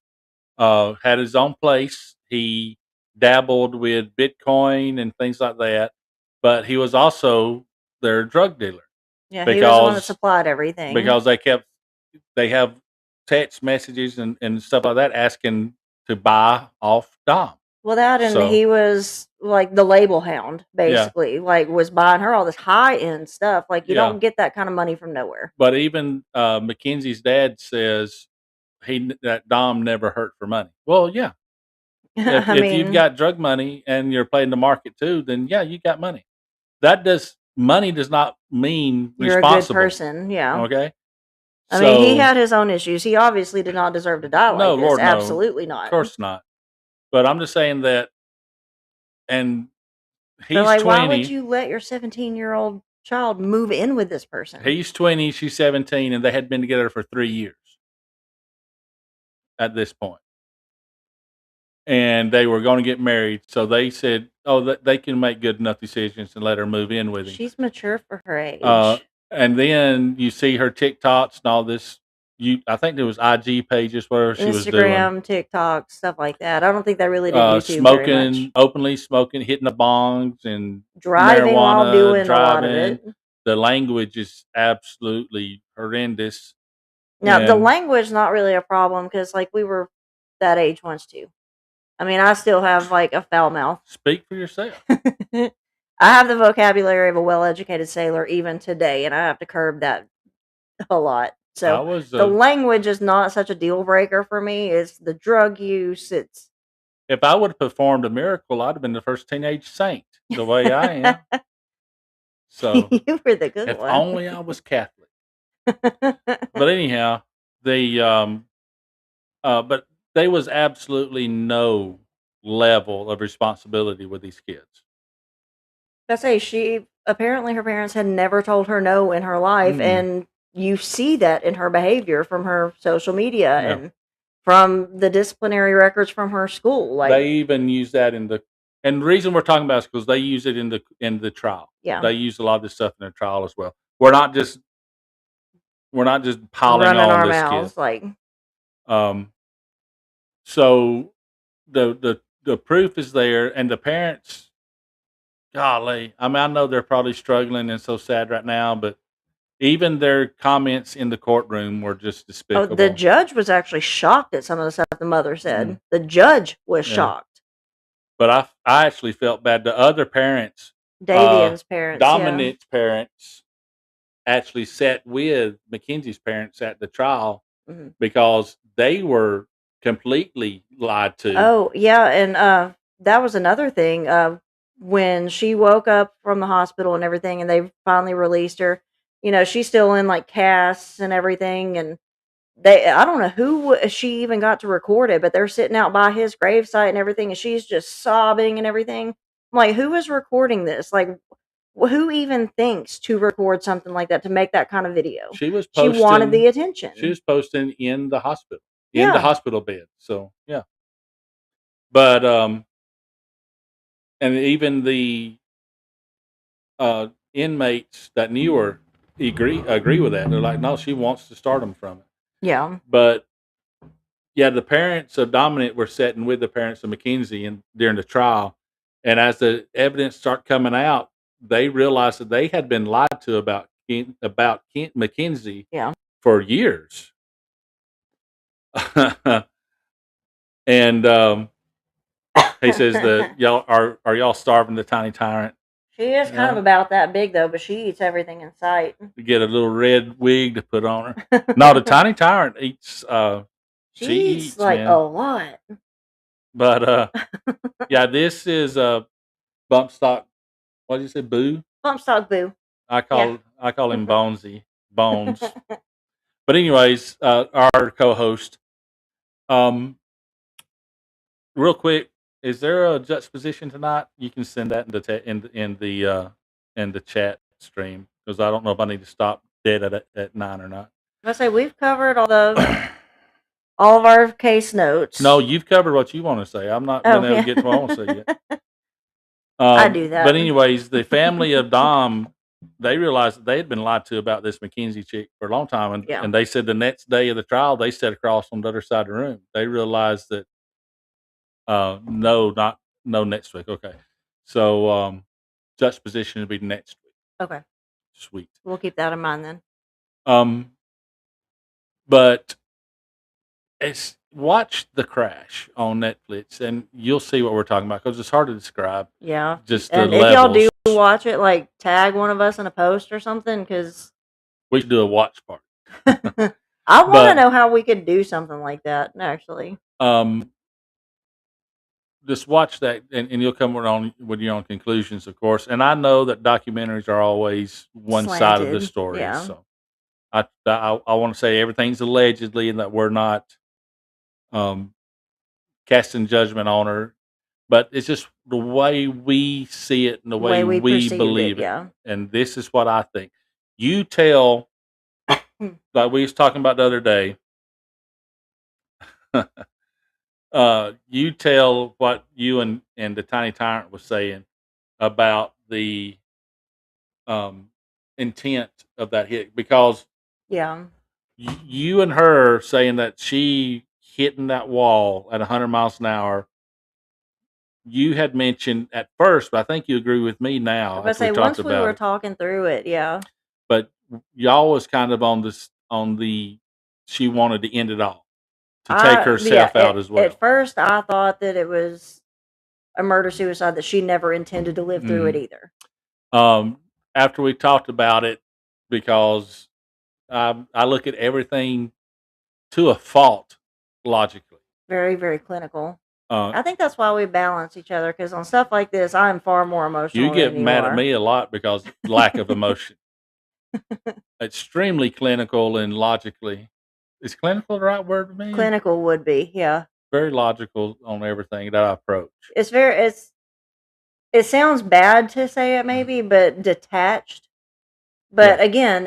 had his own place. He dabbled with Bitcoin and things like that, but he was also their drug dealer. Yeah, he was the one that because supplied everything. because they have text messages and stuff like that asking to buy off Dom. Well, that and So- he was like the label hound, basically. Like, was buying her all this high end stuff. Like, you Yeah. don't get that kind of money from nowhere. But even Mackenzie's dad says that Dom never hurt for money. Well, yeah. If, I if mean, you've got drug money and you're playing the market too, then yeah, you got money. Money does not mean you're a good responsible. person. Yeah. Okay. I mean, he So, had his own issues. He obviously did not deserve to die like No, this. Lord, no. Absolutely not. of course not. But I'm just saying that, and he's But, like, 20. why would you let your 17-year-old child move in with this person? He's 20, she's 17, and they had been together for 3 years at this point. And they were going to get married, so they said, they can make good enough decisions and let her move in with him. She's mature for her age. And then you see her TikToks and all this. I think there was IG pages where she was doing Instagram, TikTok, stuff like that. I don't think they really did YouTube very much. smoking, openly smoking, hitting the bongs and Driving while marijuana, doing a lot of driving. it. The language is absolutely horrendous. Now, the And- language not really a problem because, like, we were that age once too. I mean, I still have like a foul mouth. Speak for yourself. I have the vocabulary of a well-educated sailor even today, and I have to curb that a lot. I So was the language is not such a deal breaker for me. It's the drug use. It's if I would have performed a miracle, I'd have been the first teenage saint. The way I am. So you were the good if one. only I was Catholic. But anyhow, but there was absolutely no level of responsibility with these kids. I say apparently her parents had never told her no in her life, Mm-mm. and you see that in her behavior from her social media Yeah. and from the disciplinary records from her school. Like, They even use that and the reason we're talking about is because they use it in the trial. yeah, They use a lot of this stuff in their trial as well. We're not just piling running on our this mouths. kid. Like, So the proof is there, and the parents, golly, I mean, I know they're probably struggling and so sad right now, but even their comments in the courtroom were just despicable. the judge was actually shocked at some of the stuff the mother said. Mhm. The judge was Yeah. shocked. But I actually felt bad. The other parents, Davian's parents, yeah. Dominic's parents, actually sat with Mackenzie's parents at the trial Mhm. because they were completely lied to. Oh, yeah, and that was another thing. When she woke up from the hospital and everything, and they finally released her, she's still in like casts and everything, and I don't know who she even got to record it, but they're sitting out by his gravesite and everything, and she's just sobbing and everything. I'm like, who is recording this? Like, who even thinks to record something like that, to make that kind of video? She was She posting. wanted the attention. She was posting in the hospital, in the Yeah. hospital bed. So yeah, but and even the inmates that knew her agree with that. They're like, no, she wants to start them from it. Yeah. But yeah, the parents of Dominic were sitting with the parents of Mackenzie and during the trial, and as the evidence started coming out, they realized that they had been lied to about Mackenzie Yeah. for years. And he says that y'all are y'all starving the tiny tyrant She is kind of Yeah. about that big though, but she eats everything in sight. to get a little red wig to put on her. No, the tiny tyrant eats. She She eats eats, like man. a lot. But yeah, this is bump stock. What did you say, Boo? Bump stock boo. I Yeah. call him Bonesy Bones. But anyways, our co-host. Um, real quick, is there a juxtaposition tonight? You can send that in the chat stream because I don't know if I need to stop dead at 9 or not. I say we've covered all of our case notes. No, you've covered what you want to say. I'm not Oh, been able to yeah. get to what I want to say yet. I do that. But anyways, the family of Dom, they realized that they had been lied to about this Mackenzie chick for a long time, and, Yeah. and they said the next day of the trial, they sat across on the other side of the room. They realized that no next week. Okay, so juxtaposition would be next week. Okay. Sweet. We'll keep that in mind then. But watch The Crash on Netflix, and you'll see what we're talking about because it's hard to describe. Yeah. Just the And if y'all do levels. watch it, like tag one of us in a post or something, because We should do a watch party. I want to But know how we could do something like that. Actually, just watch that, and you'll come with your own conclusions, of course. And I know that documentaries are always one side of the Slanted, story, yeah. so I want to say everything's allegedly, and that we're not casting judgment on her, but it's just the way we see it and the way we we perceived it, believe it. yeah. And this is what I think. You tell, like we was talking about the other day. You tell what you and the tiny tyrant was saying about the intent of that hit, because Yeah. you and her saying that she hitting that wall at 100 miles an hour. You had mentioned at first, but I think you agree with me now. I As we say talked once we about were it. talking through it, yeah. But y'all was kind of on the she wanted to end it all, to take herself out as well. At first, I thought that it was a murder suicide, that she never intended to live through it either. After we talked about it, because I look at everything to a fault logically. Very, very clinical. Uh, I think that's why we balance each other, because on stuff like this, I'm far more emotional. you get than mad are. at me a lot because lack of emotion. Extremely clinical and logically. Is clinical the right word for me? Clinical would be, yeah. Very logical on everything that I approach. It sounds bad to say it maybe, but detached. But again,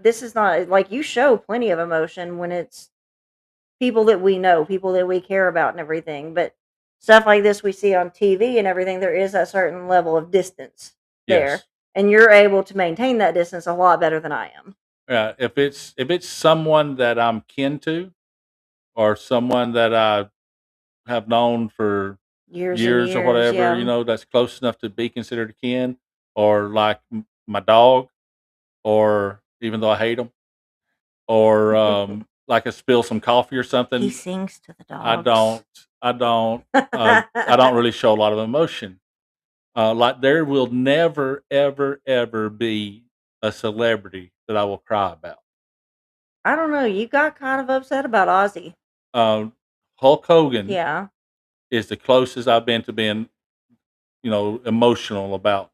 this is not like, you show plenty of emotion when it's people that we know, people that we care about and everything. But stuff like this we see on TV and everything, there is a certain level of distance there. Yes. And you're able to maintain that distance a lot better than I am. If it's someone that I'm kin to, or someone that I have known for Years or whatever, yeah. that's close enough to be considered a kin, or like my dog, or even though I hate them, or like I spill some coffee or something. He sings to the dogs. I don't really show a lot of emotion. Like there will never, ever, ever be a celebrity that I will cry about. I don't know. You got kind of upset about Ozzy. Hulk Hogan Yeah. is the closest I've been to being, emotional about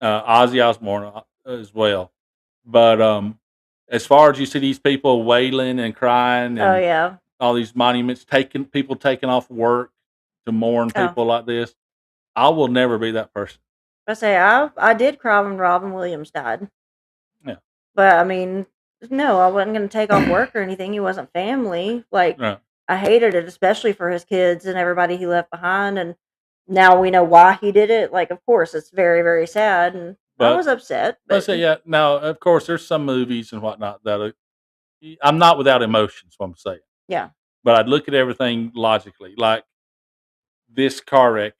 Ozzy Osbourne as well. But as far as you see these people wailing and crying, Oh, and yeah. all these monuments taking off work to mourn people like this, I will never be that person. I say I did cry when Robin Williams died. Yeah. But I mean, no, I wasn't going to take off work or anything. He wasn't family. Like, Right. I hated it, especially for his kids and everybody he left behind. And Now we know why he did it. Like, of course, it's very, very sad, and I But was upset. let's But say, yeah. Now, of course, there's some movies and whatnot that I'm not without emotions. What I'm saying, yeah, but I'd look at everything logically. Like this car wreck.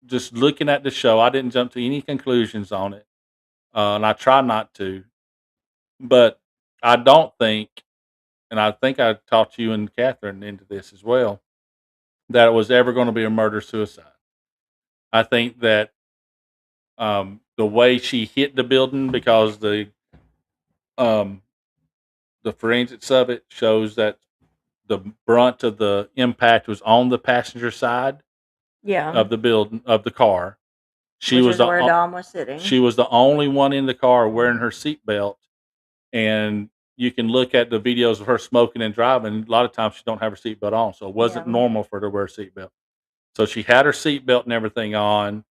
Just looking at the show, I didn't jump to any conclusions on it, and I try not to. But I don't think, and I think I talked you and Catherine into this as well, that it was ever going to be a murder suicide. I think that the way she hit the building, because um, the forensics of it shows that the brunt of the impact was on the passenger side yeah, of the building of the car. She which was is the where o- Dom was sitting. she was the only one in the car wearing her seatbelt, and you can look at the videos of her smoking and driving. A lot of times she don't have her seatbelt on, so it wasn't Yeah. normal for her to wear a seatbelt. So she had her seatbelt and everything on.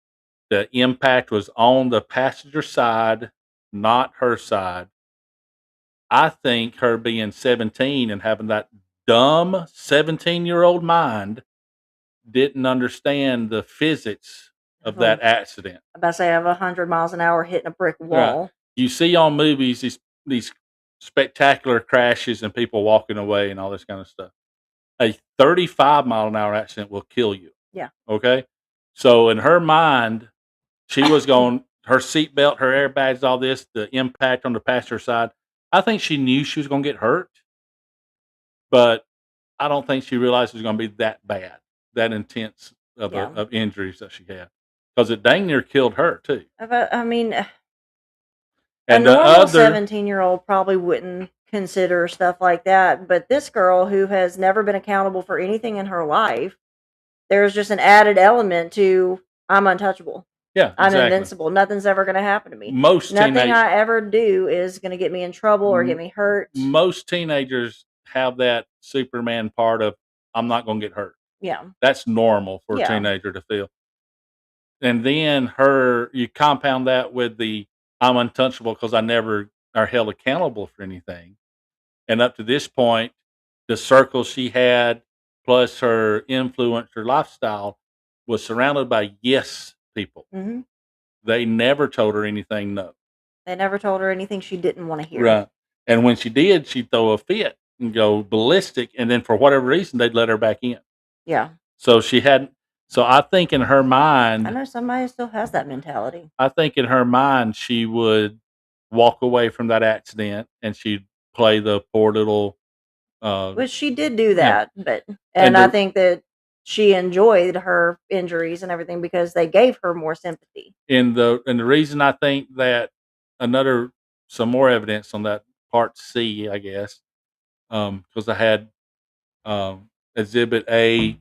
The impact was on the passenger side, not her side. I think her being 17 and having that dumb 17-year-old mind didn't understand the physics of that Oh. accident. I'm about to say I have 100 miles an hour hitting a brick Right. wall. You see on movies these spectacular crashes and people walking away and all this kind of stuff. A 35-mile-an-hour accident will kill you. Yeah. Okay? So in her mind, she was going her seatbelt, her airbags, all this, the impact on the passenger side. I think she knew she was going to get hurt, but I don't think she realized it was going to be that bad, that intense of Yeah. of injuries that she had, because it dang near killed her too. I mean, a And the normal other, 17-year-old probably wouldn't consider stuff like that. But this girl who has never been accountable for anything in her life, there's just an added element to I'm untouchable. yeah, I'm exactly. invincible. Nothing's ever going to happen to me. Most Nothing teenagers, I ever do is going to get me in trouble or get me hurt. most teenagers have that Superman part of I'm not going to get hurt. Yeah. That's normal for a Yeah. teenager to feel. And then you compound that with the I'm untouchable because I never are held accountable for anything. And up to this point, the circle she had, plus her influence, her lifestyle, was surrounded by yes people. hmm They never told her anything no. They never told her anything she didn't want to hear. Right. And when she did, she'd throw a fit and go ballistic. And then for whatever reason, they'd let her back in. Yeah. So she hadn't. So I think in her mind, I know somebody still has that mentality. I think in her mind, she would walk away from that accident and she'd play the poor little. Which she did do Yeah. that, but And I the- think that she enjoyed her injuries and everything because they gave her more sympathy. And the reason I think that some more evidence on that part C, I guess, because I had Exhibit A,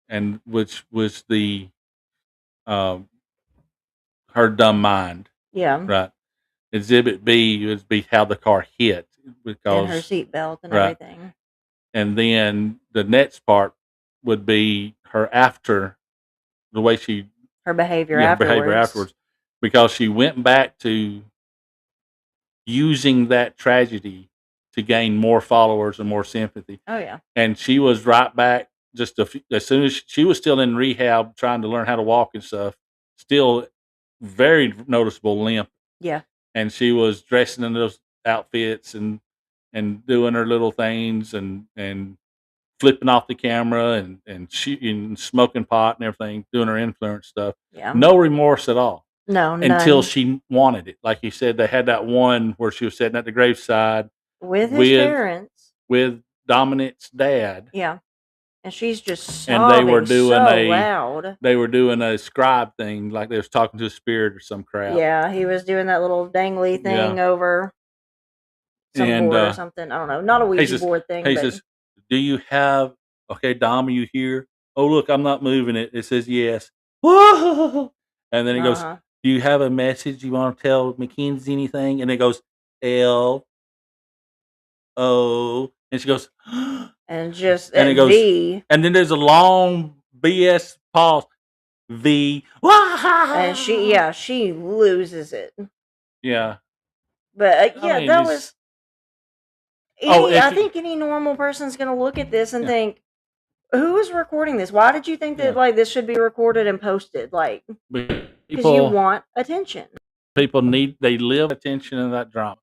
and which was the her dumb mind, Yeah. right? Exhibit B would be how the car hit, And her because seatbelt and right. everything. And then the next part would be her after the way she Her behavior behavior afterwards, because she went back to using that tragedy to gain more followers and more sympathy. Oh yeah. And she was right back just as soon as she was still in rehab trying to learn how to walk and stuff, still very noticeable limp. Yeah. And she was dressing in those outfits and doing her little things and flipping off the camera and shooting, smoking pot and everything, doing her influence stuff. Yeah. No remorse at all No, until none. she wanted it. Like you said, they had that one where she was sitting at the graveside With his with- parents. with Dominic's dad. Yeah. And she's just And sobbing they were doing so a- loud. They were doing a scribe thing, like they was talking to a spirit or some crap. Yeah, he was doing that little dangly thing over some And, board or something. I don't know. Not a Ouija says- board thing. He but says, "Do you have? Okay, Dom, are you here? Oh, look, I'm not moving it. It says yes." Whoa! And then he goes, uh-huh. "Do you have a message you want to tell Mackenzie anything?" And it goes, "L O," and she goes, And just And it at goes- V, and then there's a long BS pause. V. and she loses it. Yeah. But I mean, that it's- was. Oh, if I you- think any normal person's gonna look at this and Yeah. think, who is recording this? Why did you think that Yeah. like this should be recorded and posted? Like, because you People want attention. they live attention in that drama.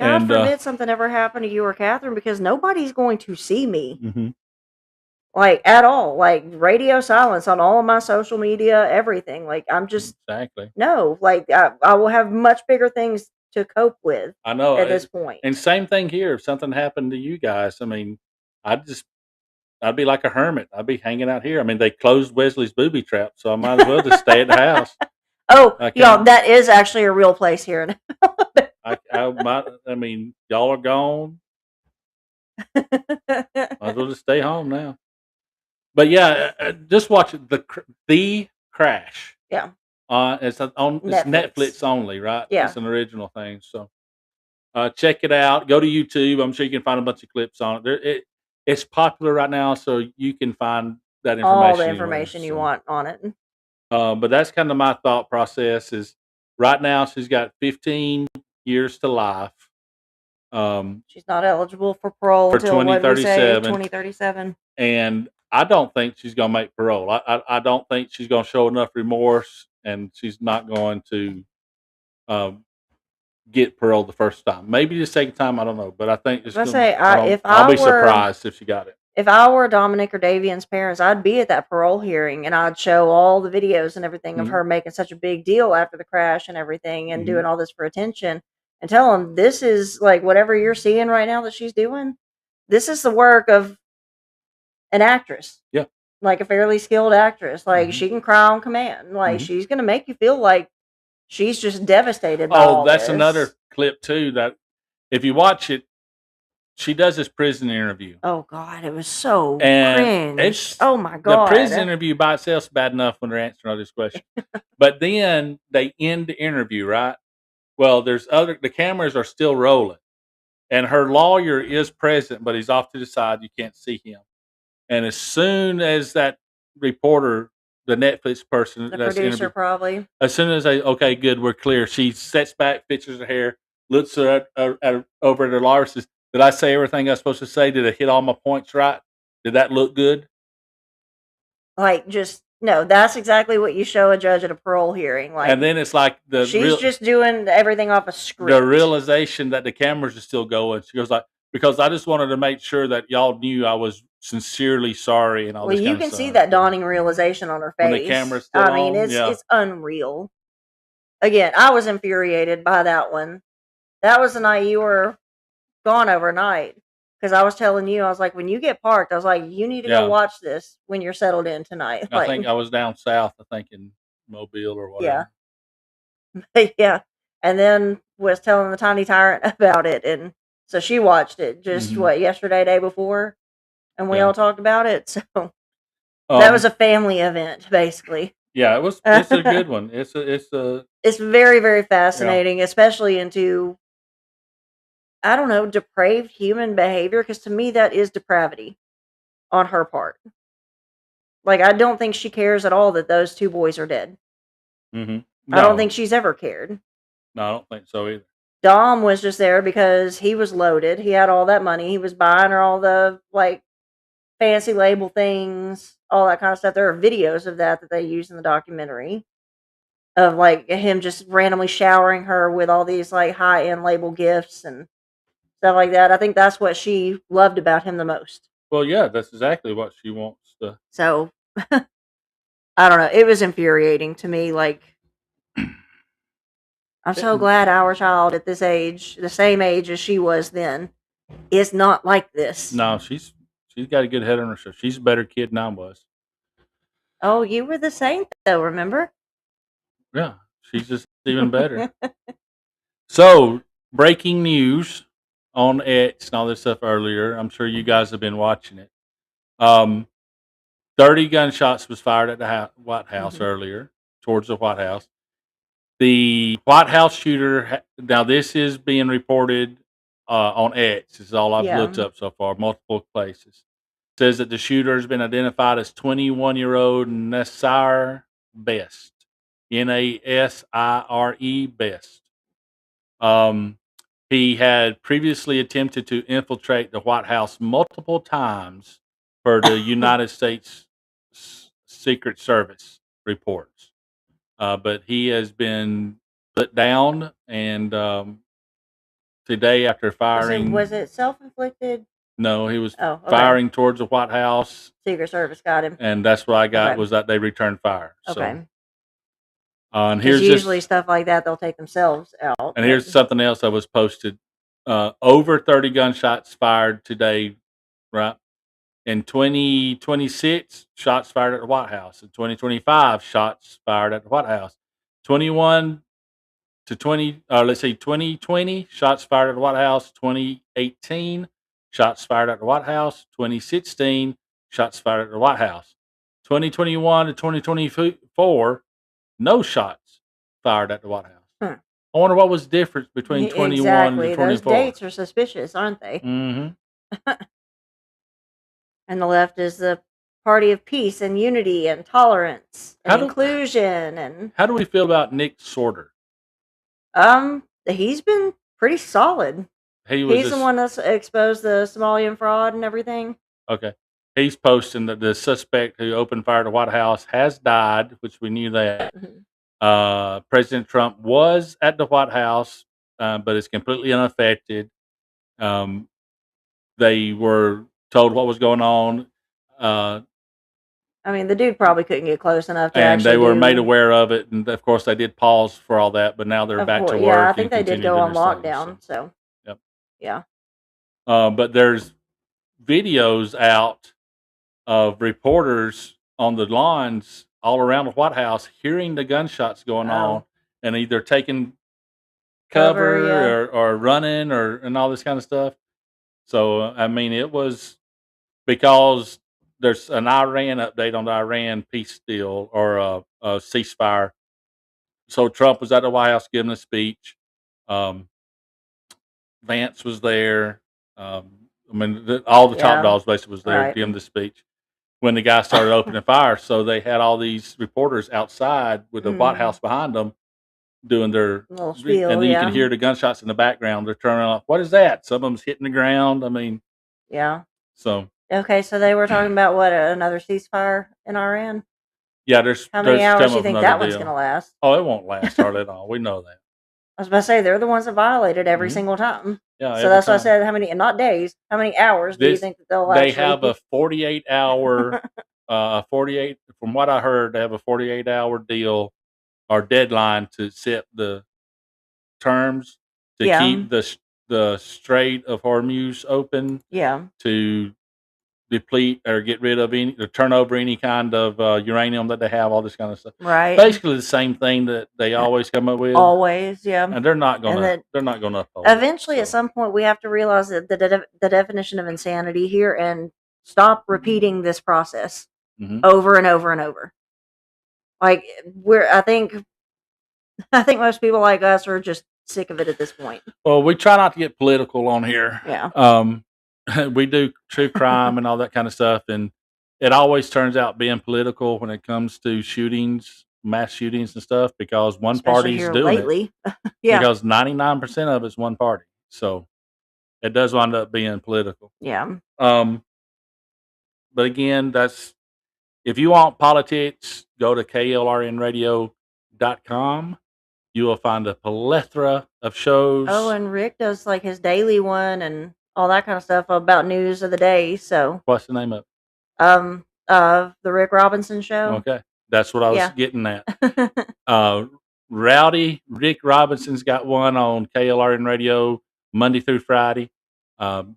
God And forbid something ever happened to you or Catherine, because nobody's going to see me mhm. like at all. Like radio silence on all of my social media, everything. Like I'm just Exactly. no. Like I will have much bigger things to cope with I know. at this point. And same thing here. If something happened to you guys, I mean, I'd be like a hermit. I'd be hanging out here. I mean, they closed Wesley's booby trap, so I might as well just stay at the house. Oh, I y'all, can't. that is actually a real place here. I mean, y'all are gone. Might as well just stay home now. But yeah, just watch it. The Crash. Yeah. It's Netflix only, right? Yeah. It's an original thing. So check it out. Go to YouTube. I'm sure you can find a bunch of clips on it. It's popular right now, so you can find that information. All the anywhere, information you so. want on it. But that's kind of my thought process. Is right now she's got 15 years to life. She's not eligible for parole For until what we say 2037. 2037. And I don't think she's going to make parole. I don't think she's going to show enough remorse, and she's not going to get parole the first time. Maybe the second time, I don't know. But I think it's Let's gonna, say I'll be surprised if she got it. If I were Dominic or Davian's parents, I'd be at that parole hearing and I'd show all the videos and everything of Mhm. her making such a big deal after the crash and everything and Mhm. doing all this for attention, and tell them this is like whatever you're seeing right now that she's doing. This is the work of an actress. Yeah. Like a fairly skilled actress. Like Mhm. she can cry on command. Like Mhm. she's going to make you feel like she's just devastated by all That's this. another clip too. That if you watch it, she does this prison interview. Oh God, it was so And cringe. Oh my God. The prison interview by itself is bad enough when they're answering all these questions. But then they end the interview, right? Well, the cameras are still rolling. And her lawyer is present, but he's off to the side. You can't see him. And as soon as that reporter, the Netflix person, The that's producer interviewed, probably. as soon as they, okay, good, we're clear. She sets back, fixes her hair, looks over at her lawyer, says, did I say everything I was supposed to say? Did I hit all my points right? Did that look good? Like, just no. That's exactly what you show a judge at a parole hearing. Like, And then it's like she's just doing everything off a script. the realization that the cameras are still going. She goes like, because I just wanted to make sure that y'all knew I was sincerely sorry and all Well, this you kind can of see stuff. that dawning realization on her face. When the camera's still I mean, on, it's yeah. it's unreal. Again, I was infuriated by that one. That was the night you were gone overnight. Because I was telling you, I was like, when you get parked, I was like, you need to Yeah. go watch this when you're settled in tonight. I think I was down south, I think in Mobile or whatever. Yeah. Yeah. And then was telling the Tiny Tyrant about it. And so she watched it just, Mhm. yesterday, day before? And we Yeah. all talked about it. So that was a family event, basically. Yeah, it's a good one. It's very, very fascinating, especially into, I don't know, depraved human behavior. Because to me, that is depravity on her part. Like, I don't think she cares at all that those two boys are dead. Mhm. I don't No. think she's ever cared. No, I don't think so either. Dom was just there because he was loaded. He had all that money. He was buying her all the like fancy label things, all that kind of stuff. There are videos of that they use in the documentary of like him just randomly showering her with all these like high end label gifts and stuff like that. I think that's what she loved about him the most. Well, yeah, that's exactly what she wants to. So I don't know. It was infuriating to me. Like, I'm so glad our child at this age, the same age as she was then, is not like this. No, she's got a good head on her shoulders. She's a better kid than I was. Oh, you were the same though, remember? Yeah, she's just even better. So, breaking news on X and all this stuff earlier. I'm sure you guys have been watching it. 30 gunshots was fired at the White House earlier, towards the White House. The White House shooter, now this is being reported on X. This is all I've looked up so far, multiple places. Says that the shooter has been identified as 21-year-old Nasir Best. Nasire Best. He had previously attempted to infiltrate the White House multiple times per the United States Secret Service reports. But he has been put down, and today after firing, Was it self-inflicted? no, he was Oh, okay. firing towards the White House, Secret Service got him. and that's what I got Okay. was that they returned fire. So, Okay. and Because here's usually just, stuff like that, they'll take themselves out. and here's but- something else that was posted. Over 30 gunshots fired today, right? In 2026, shots fired at the White House. In 2025, shots fired at the White House. 21 to 2020, shots fired at the White House. 2018, shots fired at the White House. 2016, shots fired at the White House. 2021 to 2024, no shots fired at the White House. Hmm. I wonder what was the difference between 21 exactly. to 24. Those dates are suspicious, aren't they? Mm-hmm. And the left is the party of peace and unity and tolerance How and do- inclusion. And How do we feel about Nick Sorter? he's been pretty solid. He was He's the just- one that's exposed the Somalian fraud and everything. Okay. He's posting that the suspect who opened fire at the White House has died, which we knew that. Mhm. President Trump was at the White House, but is completely unaffected. They were told what was going on, I mean, the dude probably couldn't get close enough to and actually they were do- made aware of it. And of course, they did pause for all that, but now they're Of back course, to work. yeah, I and think they did continue go to on do their thing, lockdown. So, Yep. yeah. But there's videos out of reporters on the lawns all around the White House hearing the gunshots going Oh. on and either taking Cover, cover yeah. or running and all this kind of stuff. So, I mean, it was because there's an Iran update on the Iran peace deal or a ceasefire. So Trump was at the White House giving a speech. Vance was there. I mean, all the top Yeah, dogs basically was there right. giving the speech when the guy started opening fire. So they had all these reporters outside with the White Mhm. House behind them doing their Little spiel, and then you yeah. can hear the gunshots in the background. They're turning off. What is that? Some of them's hitting the ground. I mean, Yeah. so Okay, so they were talking about what, another ceasefire in Iran? yeah, there's How many there's hours do coming you think another that one's deal. going to last? Oh, it won't last hardly at all. We know that. I was about to say they're the ones that violated every Mhm. single time. Yeah, So every that's why I time. said how many, not days, how many hours do you This- think that they'll They actually? have a 48 hour, 48. From what I heard, they have a 48-hour deal or deadline to set the terms to Yeah. keep the Strait of Hormuz open, Yeah. to deplete or get rid of any or turn over any kind of uranium that they have, all this kind of stuff. Right. Basically, the same thing that they always come up with, Always, yeah. and they're not And gonna then uphold it, Eventually, at so. some point, we have to realize that the definition of insanity here and stop repeating this process Mhm. over and over and over. Like I think most people like us are just sick of it at this point. Well, we try not to get political on here. Yeah. We do true crime and all that kind of stuff, and it always turns out being political when it comes to shootings, mass shootings and stuff, because one Especially party's here doing lately. it. Yeah. Because 99% of it's one party, so it does wind up being political. Yeah. But again, that's if you want politics, go to klrnradio.com. You will find a plethora of shows. Oh, and Rick does like his daily one and all that kind of stuff about news of the day. So, What's the name of it? the Rick Robinson show. Okay, that's what I was Yeah. getting at. Rowdy Rick Robinson's got one on KLRN Radio Monday through Friday.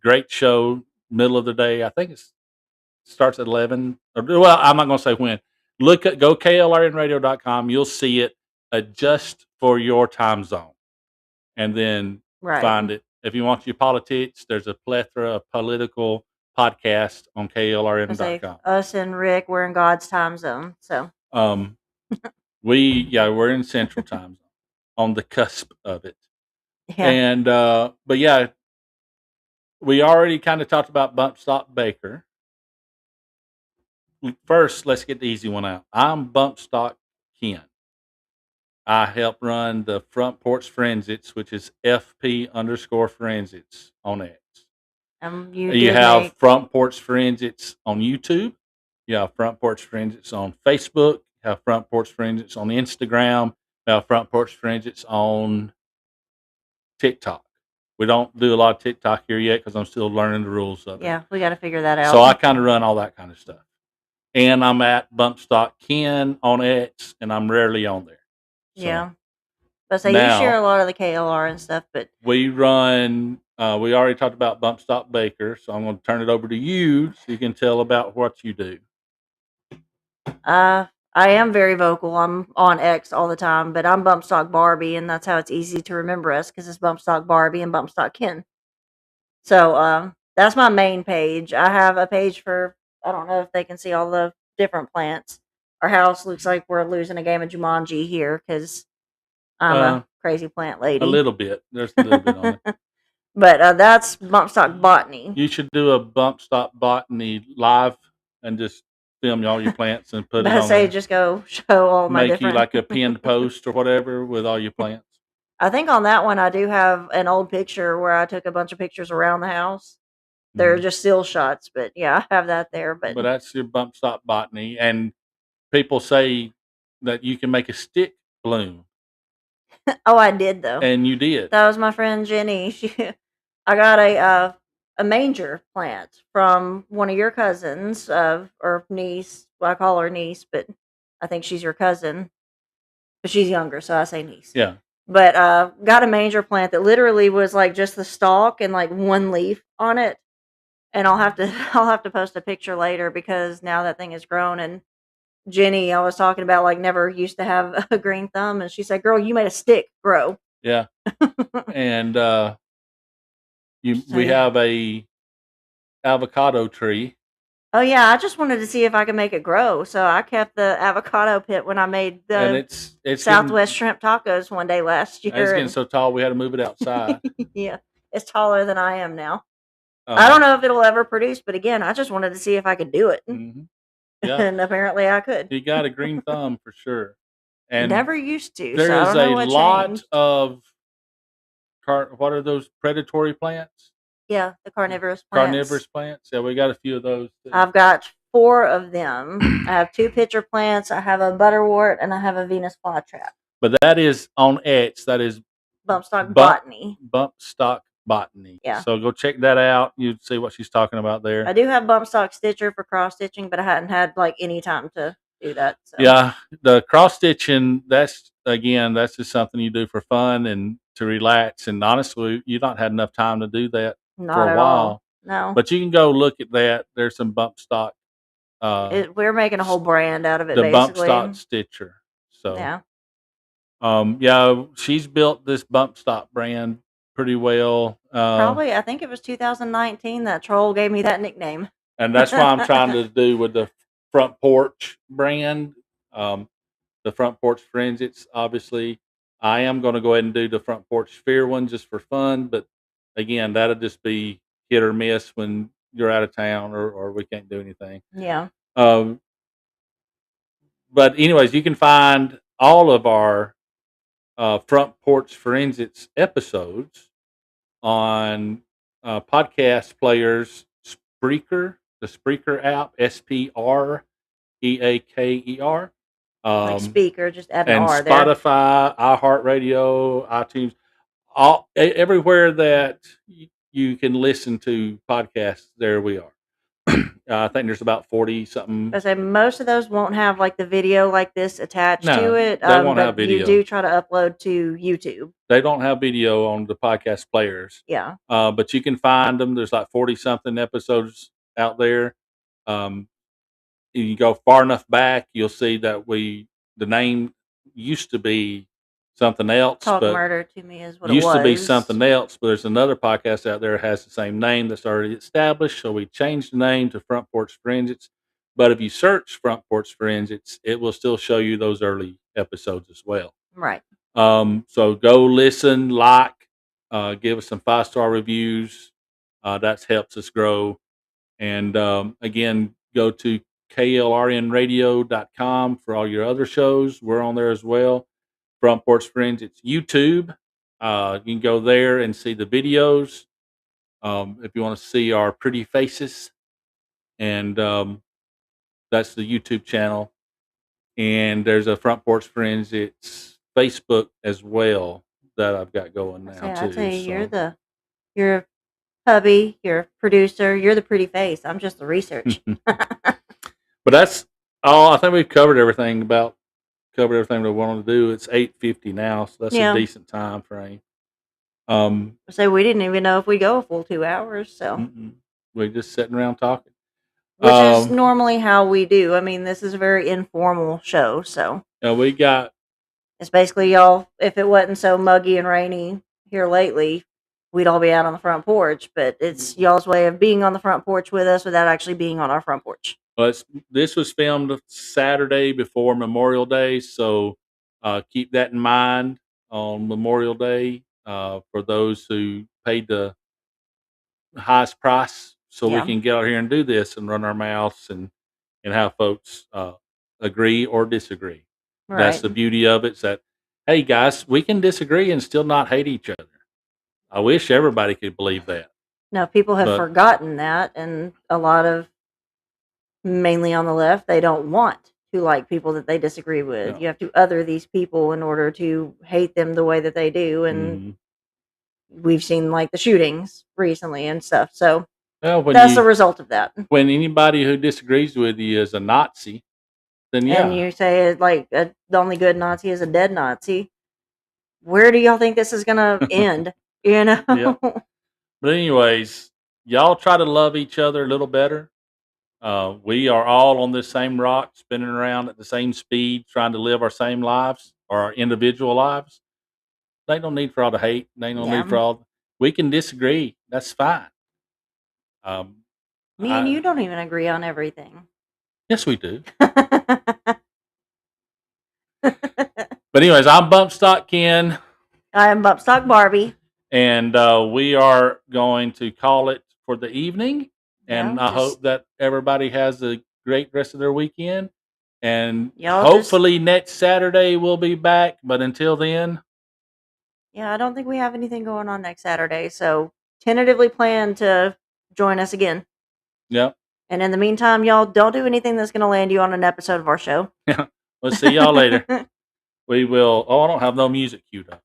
Great show, middle of the day. I think it starts at 11. Well, I'm not going to say when. Go klrnradio.com. You'll see it. Adjust for your time zone, and then Right. find it. If you want your politics, there's a plethora of political podcasts on I say, klrn.com. us and Rick, we're in God's time zone. So, We're in Central Time Zone, on the cusp of it. yeah. And but yeah, we already kind of talked about Bump Stock Baker. First, let's get the easy one out. I'm Bump Stock Ken. I help run the Front Porch Forensics, which is FP_Forensics on X. You You did have make Front Porch Forensics on YouTube. You have Front Porch Forensics on Facebook. You have Front Porch Forensics on Instagram. You have Front Porch Forensics on TikTok. We don't do a lot of TikTok here yet because I'm still learning the rules of it. yeah, we got to figure that out. So I kind of run all that kind of stuff. And I'm at Bump Stock Ken on X, and I'm rarely on there. So yeah. But say you share now a lot of the KLR and stuff, but we run. We already talked about Bump Stock Baker, so I'm going to turn it over to you so you can tell about what you do. I am very vocal. I'm on X all the time, but I'm Bump Stock Barbie, and that's how it's easy to remember us because it's Bump Stock Barbie and Bump Stock Ken. So that's my main page. I have a page for, I don't know if they can see all the different plants. Our house looks like we're losing a game of Jumanji here because I'm Uh, a crazy plant A lady. little bit. There's a little bit on it. But that's Bump Stock Botany. You should do a Bump Stock Botany live and just film all your plants and put it But I on say there. just go show all my Make you different. like a pinned post or whatever with all your plants. I think on that one I do have an old picture where I took a bunch of pictures around the house. They're Mhm. just still shots, but yeah, I have that there. But But that's your Bump Stock Botany. And people say that you can make a stick bloom. oh, I did though. And you did. That was my friend Jenny. I got a manger plant from one of your cousins, or niece. Well, I call her niece, but I think she's your cousin. But she's younger, so I say niece. Yeah. But got a manger plant that literally was like just the stalk and like one leaf on it. And I'll have to post a picture later because now that thing has grown. And Jenny, I was talking about like never used to have a green thumb, and she said, "Girl, you made a stick grow." Yeah. And we So, yeah. have a avocado tree. Oh yeah, I just wanted to see if I could make it grow. So I kept the avocado pit when I made And the it's Southwest shrimp tacos one day last getting, it's year. getting so tall we had to move it outside. Yeah, it's taller than I am now. I don't know if it'll ever produce, but again, I just wanted to see if I could do it. Mhm. Yeah. And apparently I could. You got a green thumb for sure. And Never used to. So there I is don't know a what lot changed. of what are those predatory plants? Yeah, the carnivorous plants. Carnivorous plants. Yeah, we got a few of those too. I've got 4 of them. I have 2 pitcher plants. I have a butterwort, and I have a Venus flytrap. But that is on X. That is Bump Stock Bump- Botany. Bump Stock Botany. Yeah. So go check that out. You'd see what she's talking about there. I do have Bump Stock Stitcher for cross stitching, but I hadn't had like any time to do that. So. Yeah, the cross stitching, that's just something you do for fun and to relax. And honestly, you've not had enough time to do that Not for a at while. all. No. But you can go look at that. There's some Bump Stock. We're making a whole brand out of it, The basically. Bump Stock Stitcher. So Yeah. yeah, she's built this Bump Stock brand pretty well. Probably, I think it was 2019 that troll gave me that nickname. And that's why I'm trying to do with the Front Porch brand, the Front Porch Forensics. Obviously, I am going to go ahead and do the Front Porch Sphere one just for fun. But again, that'll just be hit or miss when you're out of town or we can't do anything. Yeah. But anyways, you can find all of our Front Porch Forensics episodes on podcast players, Spreaker, the Spreaker app, Spreaker. Like speaker, just add an And R there. Spotify, iHeartRadio, iTunes, everywhere that you can listen to podcasts, there we are. I think there's about 40 something. I say most of those won't have like the video like this attached No, to it. they won't but have video. You do try to upload to YouTube. They don't have video on the podcast players. Yeah. But you can find them. There's like 40 something episodes out there. You go far enough back, you'll see that the name used to be something else. Talk but Murder to me is what it used was. to be something else, but there's another podcast out there that has the same name that's already established. So we changed the name to Front Porch Forensics. But if you search Front Porch Forensics, it will still show you those early episodes as well. Right. So go listen, give us some 5-star reviews. That helps us grow. And again, go to klrnradio.com for all your other shows. We're on there as well. Front Porch Forensics YouTube. You can go there and see the videos. if you want to see our pretty faces. And that's the YouTube channel. And there's a Front Porch Friends. It's Facebook as well that I've got going now I too. tell you, So. you're a hubby, you're a producer, you're the pretty face. I'm just the research. But that's all. I think we've covered everything we wanted to do. It's 8:50 now, so that's Yeah. a decent time frame. So we didn't even know if we go a full 2 hours. So We're just sitting around talking. which is normally how we do. I mean, this is a very informal show, so We got it's basically y'all. If it wasn't so muggy and rainy here lately, we'd all be out on the front porch. But it's y'all's way of being on the front porch with us without actually being on our front porch. this was filmed Saturday before Memorial Day, so keep that in mind on Memorial Day for those who paid the highest price, so Yeah. we can get out here and do this and run our mouths and have folks agree or disagree. That's Right. the beauty of it. Is that, hey guys, we can disagree and still not hate each other. I wish everybody could believe that. Now people have But- forgotten that, and a lot of, mainly on the left, they don't want to like people that they disagree with. Yeah. You have to other these people in order to hate them the way that they do, and Mhm. we've seen like the shootings recently and stuff. So Well, that's the result of that. when anybody who disagrees with you is a Nazi, then yeah, And you say like the only good Nazi is a dead Nazi. Where do y'all think this is gonna end? You know? Yep. But anyways, y'all try to love each other a little better. We are all on this same rock, spinning around at the same speed, trying to live our same lives or our individual lives. They ain't no need for all the hate. They ain't no Yeah. need for all. We can disagree. That's fine. Me and you don't even agree on everything. Yes, we do. But anyways, I'm Bumpstock Ken, I am Bumpstock Barbie. and we are going to call it for the evening. And Yeah, I hope that everybody has a great rest of their weekend. And Y'all just- hopefully next Saturday we'll be back. But until then, Yeah, I don't think we have anything going on next Saturday, so tentatively plan to join us again. yep. And in the meantime, y'all don't do anything that's going to land you on an episode of our show. We'll see y'all later. We will. Oh, I don't have no music queued up.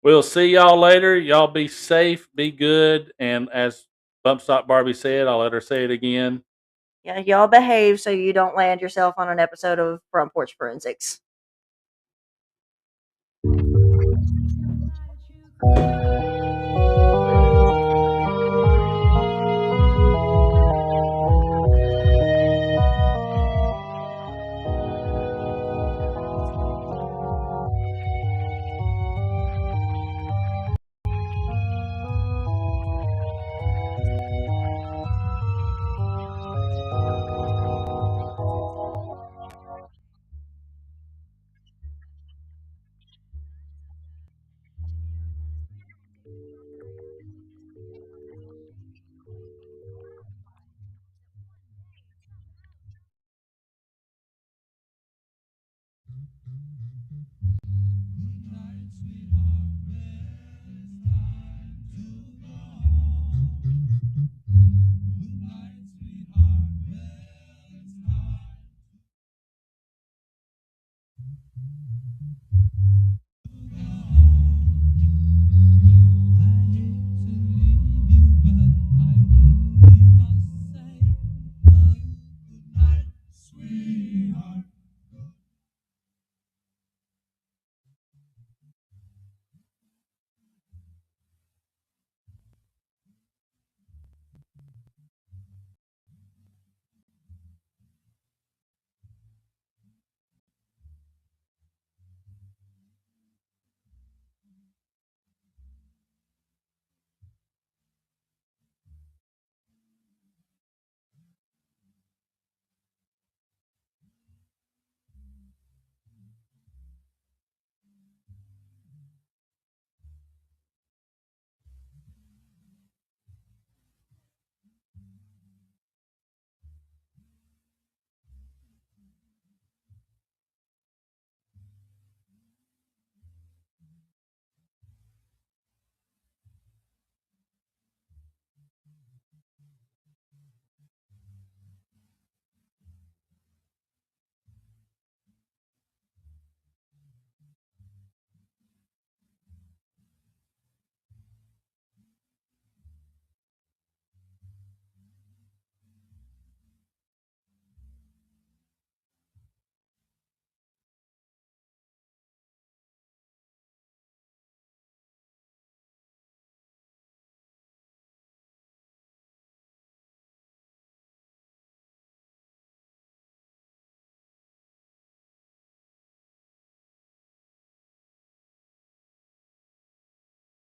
We'll see y'all later. Y'all be safe, be good. And as Bumpstock Barbie said, I'll let her say it again. Yeah, y'all behave so you don't land yourself on an episode of Front Porch Forensics.